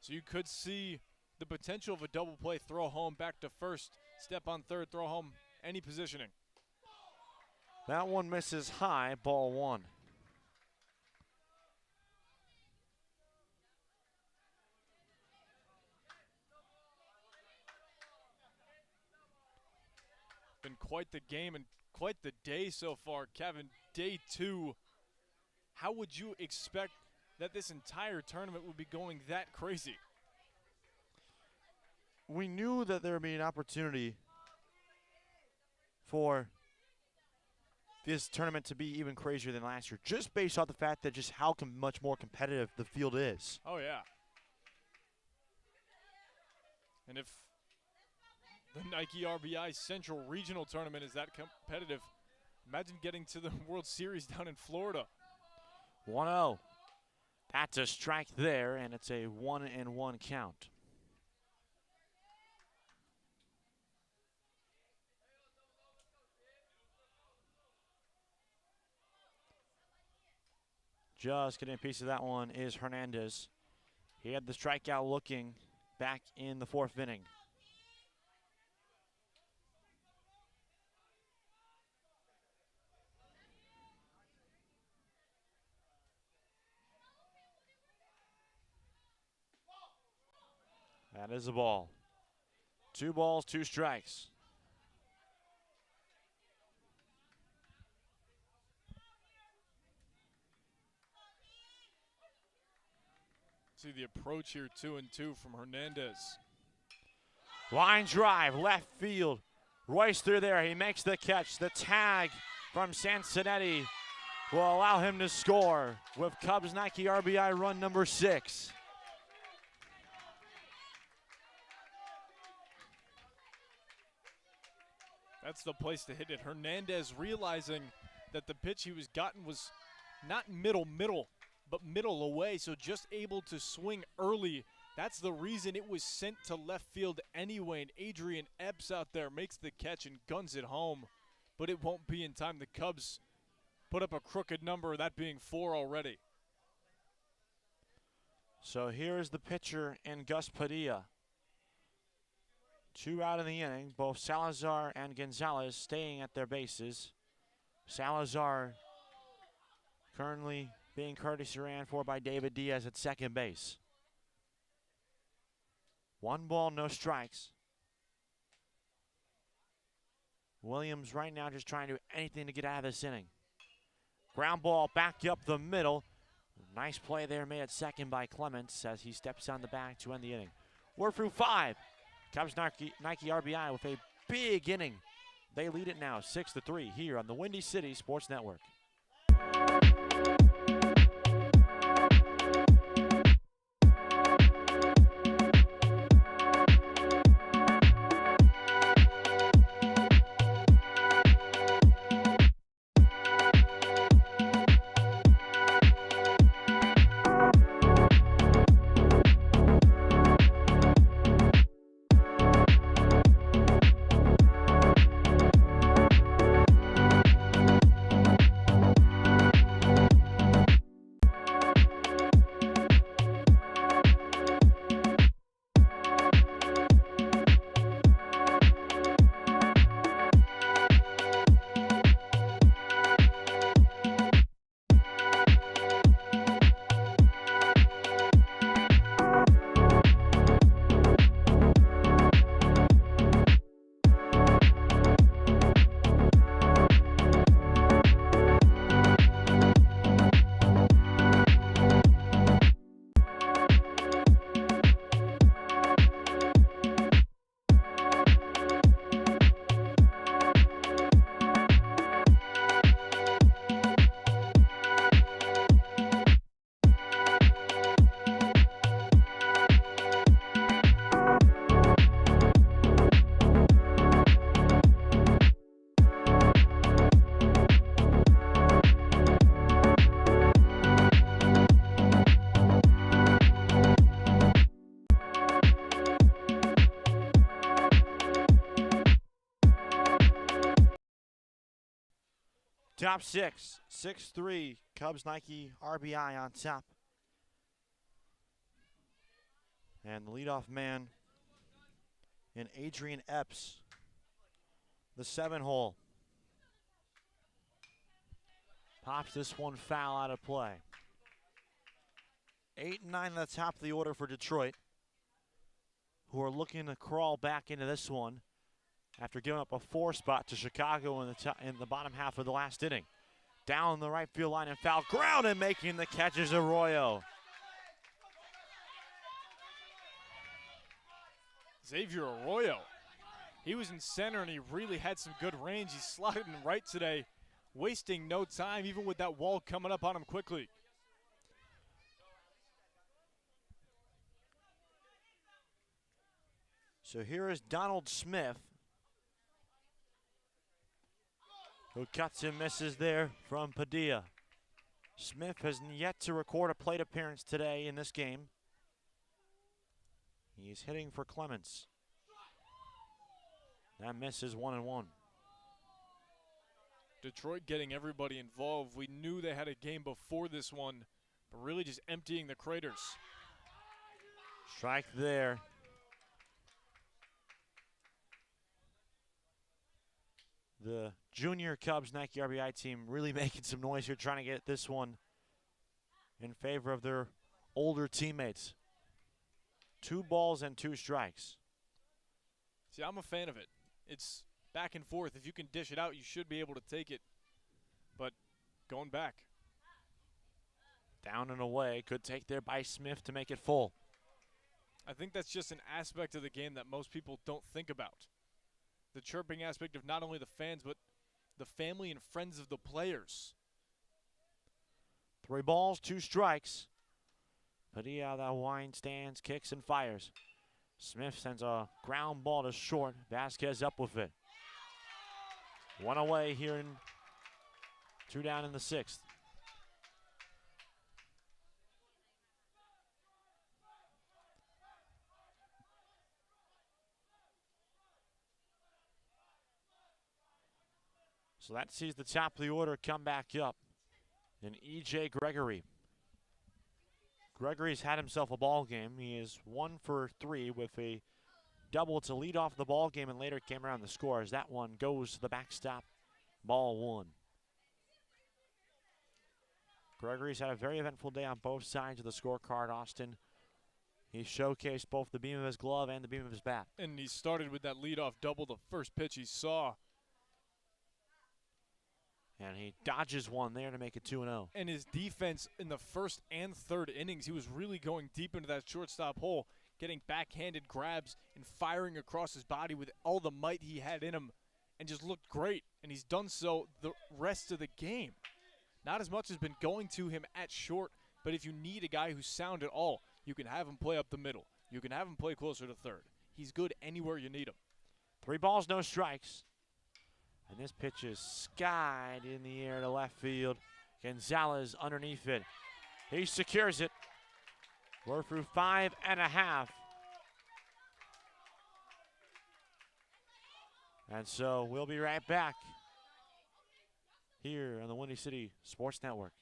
So you could see the potential of a double play, throw home, back to first, step on third, throw home, any positioning. That one misses high, ball one. Been quite the game and quite the day so far, Kevin. Day 2. How would you expect that this entire tournament would be going that crazy? We knew that there would be an opportunity for this tournament to be even crazier than last year, just based off the fact that just how much more competitive the field is. Oh, yeah. And if the Nike RBI Central Regional Tournament is that competitive, imagine getting to the World Series down in Florida. 1-0. That's a strike there, and it's a 1-1 count. Just getting a piece of that one is Hernandez. He had the strikeout looking back in the 4th inning. That is a ball. 2 balls, 2 strikes. See the approach here, 2-2 from Hernandez. Line drive, left field. Royce through there, he makes the catch. The tag from Sansonetti will allow him to score with Cubs Nike RBI run number 6. That's the place to hit it. Hernandez realizing that the pitch he was gotten was not middle, but middle away, so just able to swing early. That's the reason it was sent to left field anyway, and Adrian Epps out there makes the catch and guns it home, but it won't be in time. The Cubs put up a crooked number, that being 4 already. So here's the pitcher and Gus Padilla. 2 out of the inning, both Salazar and Gonzalez staying at their bases. Salazar currently being courtesy ran for by David Diaz at second base. 1 ball, no strikes. Williams right now just trying to do anything to get out of this inning. Ground ball back up the middle. Nice play there made at second by Clements as he steps on the back to end the inning. We're through 5. Cubs Nike RBI with a big inning. They lead it now 6-3 here on the Windy City Sports Network. Top 6, 6-3, Cubs Nike RBI on top. And the leadoff man in Adrian Epps, the 7-hole. Pops this one foul out of play. 8 and 9 at the top of the order for Detroit, who are looking to crawl back into this one after giving up a 4 spot to Chicago in the bottom half of the last inning. Down the right field line and foul ground, and making the catch is Arroyo. Xavier Arroyo. He was in center and he really had some good range. He slotted in right today, wasting no time even with that wall coming up on him quickly. So here is Donald Smith, who cuts and misses there from Padilla. Smith has yet to record a plate appearance today in this game. He's hitting for Clemens. That miss is 1-1. Detroit getting everybody involved. We knew they had a game before this one, but really just emptying the craters. Strike there. The junior Cubs Nike RBI team really making some noise here, trying to get this one in favor of their older teammates. 2 balls and 2 strikes. See, I'm a fan of it. It's back and forth. If you can dish it out, you should be able to take it. But going back. Down and away. Good take there by Smith to make it full. I think that's just an aspect of the game that most people don't think about. The chirping aspect of not only the fans, but the family and friends of the players. 3 balls, 2 strikes. Padilla out of that wind stands, kicks and fires. Smith sends a ground ball to short. Vasquez up with it. 1 away here in 2 down in the 6th. So that sees the top of the order come back up. And E.J. Gregory. Gregory's had himself a ball game. He is 1 for 3 with a double to lead off the ball game, and later came around the score as that one goes to the backstop. Ball 1. Gregory's had a very eventful day on both sides of the scorecard, Austin. He showcased both the beam of his glove and the beam of his bat. And he started with that leadoff double, the first pitch he saw. And he dodges one there to make it 2-0. And his defense in the first and third innings, he was really going deep into that shortstop hole, getting backhanded grabs and firing across his body with all the might he had in him, and just looked great. And he's done so the rest of the game. Not as much has been going to him at short, but if you need a guy who's sound at all, you can have him play up the middle. You can have him play closer to third. He's good anywhere you need him. 3 balls, no strikes. And this pitch is skied in the air to left field. Gonzalez underneath it. He secures it. We're through 5.5. And so we'll be right back here on the Windy City Sports Network.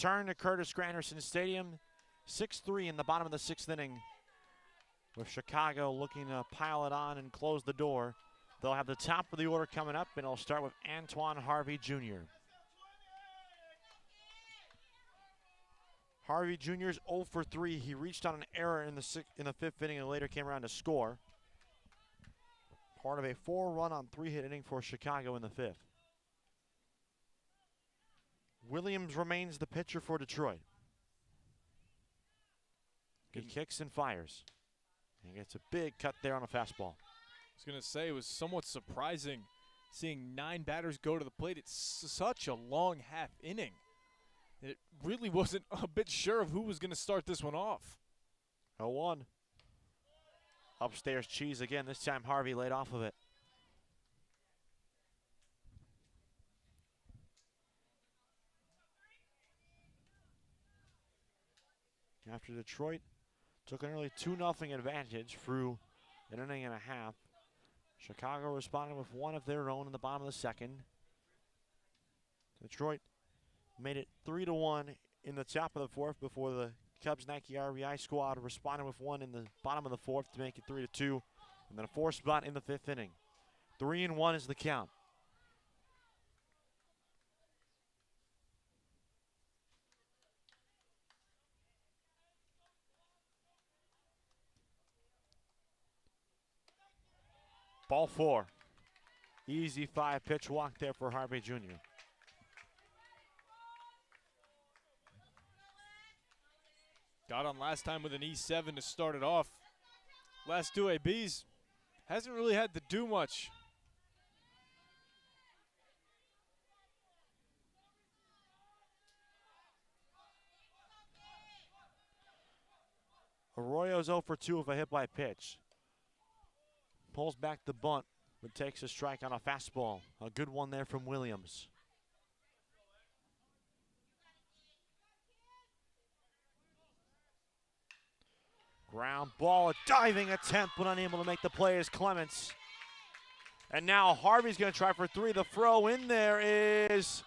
return to Curtis Granderson Stadium. 6-3 in the bottom of the 6th inning, with Chicago looking to pile it on and close the door. They'll have the top of the order coming up, and it'll start with Antoine Harvey Jr. Harvey Jr. is 0 for 3. He reached on an error in the 5th inning and later came around to score. Part of a 4-run on 3-hit inning for Chicago in the 5th. Williams remains the pitcher for Detroit. He kicks and fires. He gets a big cut there on a fastball. I was going to say, it was somewhat surprising seeing 9 batters go to the plate. It's such a long half inning. It really wasn't a bit sure of who was going to start this one off. 0-1. Upstairs cheese again. This time Harvey laid off of it. After Detroit took an early 2-0 advantage through an inning and a half, Chicago responded with one of their own in the bottom of the 2nd. Detroit made it 3-1 in the top of the 4th before the Cubs Nike RBI squad responded with one in the bottom of the 4th to make it 3-2, and then a 4th spot in the 5th inning. 3-1 is the count. Ball 4. Easy 5-pitch walk there for Harvey Jr. Got on last time with an E7 to start it off. Last 2 ABs hasn't really had to do much. Arroyo's 0 for 2 with a hit by pitch. Pulls back the bunt, but takes a strike on a fastball. A good one there from Williams. Ground ball, a diving attempt, but unable to make the play is Clements. And now Harvey's going to try for 3. The throw in there is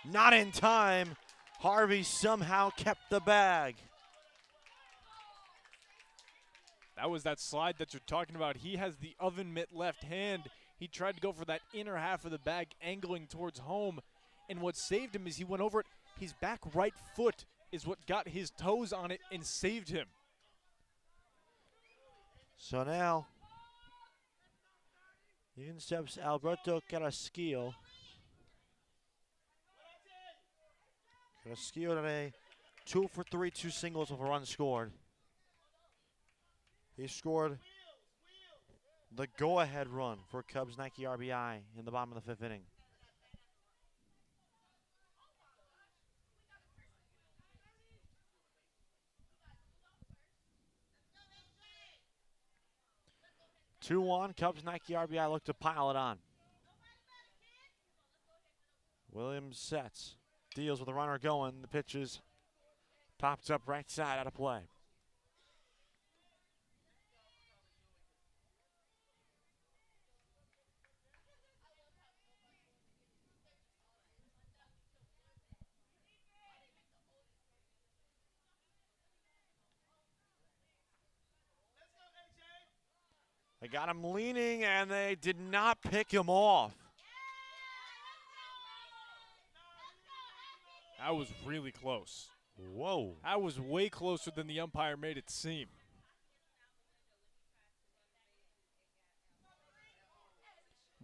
not in time. Harvey somehow kept the bag. That was that slide that you're talking about. He has the oven mitt left hand. He tried to go for that inner half of the bag, angling towards home. And what saved him is he went over it. His back right foot is what got his toes on it and saved him. So now, in steps Alberto Carrasquillo. Carrasquillo today, 2 for 3, 2 singles with a run scored. He scored the go-ahead run for Cubs Nike RBI in the bottom of the 5th inning. (2-1), Cubs Nike RBI look to pile it on. Williams sets, deals with the runner going. The pitch is popped up right side out of play. They got him leaning, and they did not pick him off. That was really close. Whoa. That was way closer than the umpire made it seem.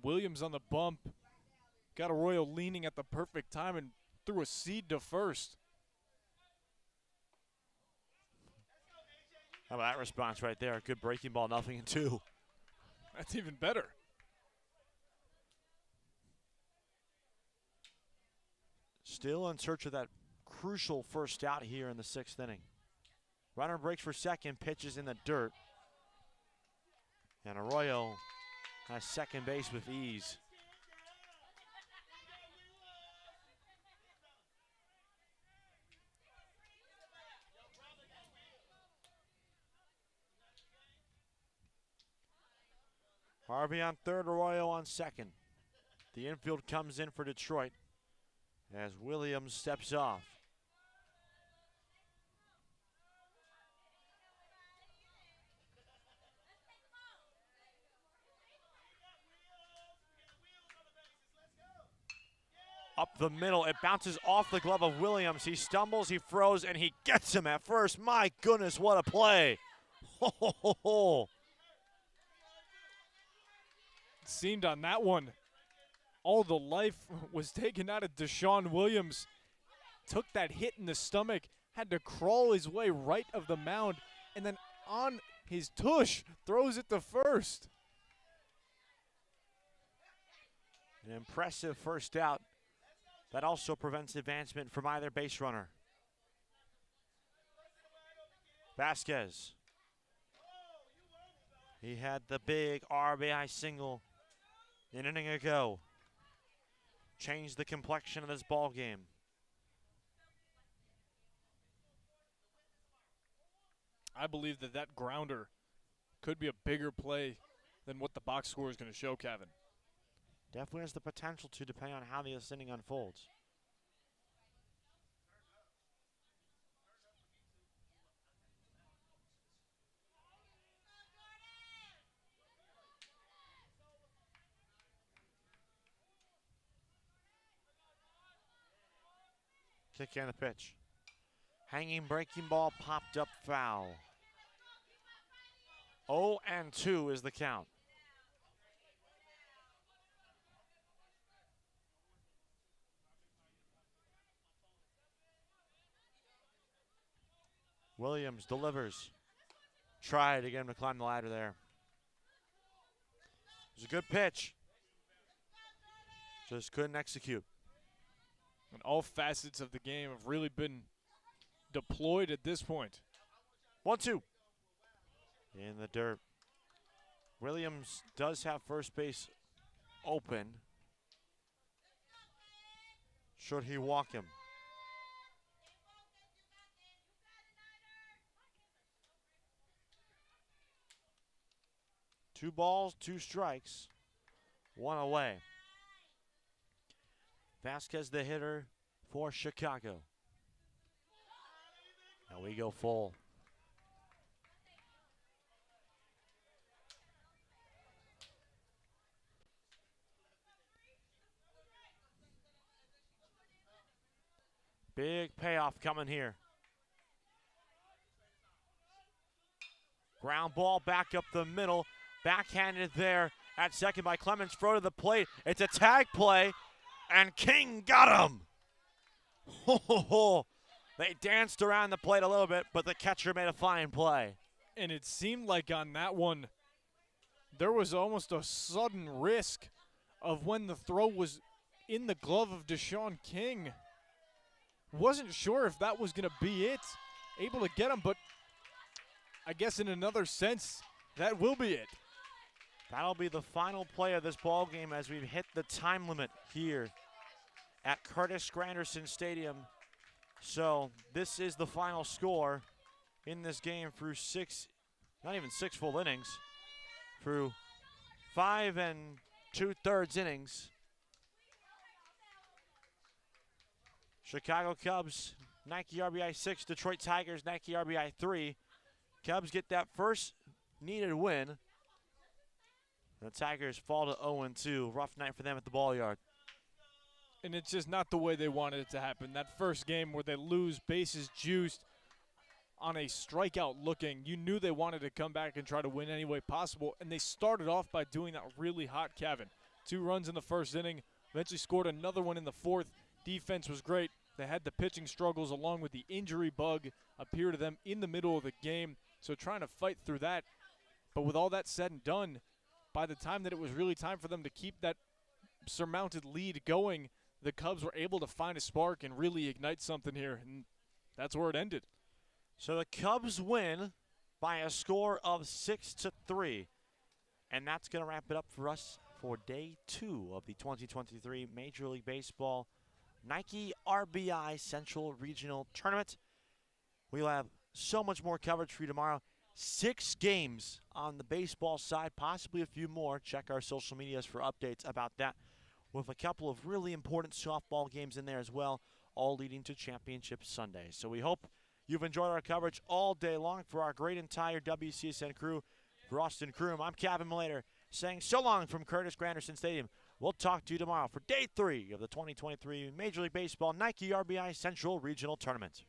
Williams on the bump. Got Arroyo leaning at the perfect time and threw a seed to first. How about that response right there? Good breaking ball, 0-2. That's even better. Still in search of that crucial first out here in the 6th inning. Runner breaks for second, pitches in the dirt. And Arroyo has second base with ease. Harvey on third, Arroyo on second. The infield comes in for Detroit as Williams steps off. Up the middle, it bounces off the glove of Williams. He stumbles, he throws, and he gets him at first. My goodness, what a play. Ho, ho, ho, ho. It seemed on that one, all the life was taken out of Deshaun Williams. Took that hit in the stomach, had to crawl his way right of the mound, and then on his tush, throws it to first. An impressive first out. That also prevents advancement from either base runner. Vasquez. He had the big RBI single an inning ago. Changed the complexion of this ball game. I believe that that grounder could be a bigger play than what the box score is going to show, Kevin. Definitely has the potential to, depending on how this inning unfolds. Kick and the pitch. Hanging breaking ball popped up foul. 0-2 is the count. Williams delivers. Tried again to climb the ladder there. It was a good pitch. Just couldn't execute. And all facets of the game have really been deployed at this point. 1-2. In the dirt. Williams does have first base open. Should he walk him? Two balls, two strikes, one away. Vasquez the hitter for Chicago. Now we go full. Big payoff coming here. Ground ball back up the middle. Backhanded there at second by Clemens. Throw to the plate. It's a tag play, and King got him. Ho, ho, ho. They danced around the plate a little bit, but the catcher made a fine play. And it seemed like on that one, there was almost a sudden risk of when the throw was in the glove of Deshaun King. Wasn't sure if that was going to be it. Able to get him, but I guess in another sense, that will be it. That'll be the final play of this ball game as we've hit the time limit here at Curtis Granderson Stadium. So this is the final score in this game through not even six full innings, through 5 2/3 innings. Chicago Cubs, Nike RBI 6, Detroit Tigers, Nike RBI 3. Cubs get that first needed win. The Tigers fall to 0-2. Rough night for them at the ball yard. And it's just not the way they wanted it to happen. That first game where they lose, bases juiced on a strikeout looking, you knew they wanted to come back and try to win any way possible, and they started off by doing that really hot, Kevin. 2 runs in the first inning, eventually scored another one in the fourth. Defense was great. They had the pitching struggles along with the injury bug appear to them in the middle of the game, so trying to fight through that. But with all that said and done, by the time that it was really time for them to keep that surmounted lead going, the Cubs were able to find a spark and really ignite something here, and that's where it ended. So the Cubs win by a score of 6-3, and that's going to wrap it up for us for day 2 of the 2023 Major League Baseball Nike RBI Central Regional Tournament. We'll have so much more coverage for you tomorrow. 6 games on the baseball side, possibly a few more. Check our social medias for updates about that, with a couple of really important softball games in there as well, all leading to Championship Sunday. So we hope you've enjoyed our coverage all day long. For our great entire WCSN crew, for Austin Kroom, I'm Kevin Malater, saying so long from Curtis Granderson Stadium. We'll talk to you tomorrow for day 3 of the 2023 Major League Baseball Nike RBI Central Regional Tournament.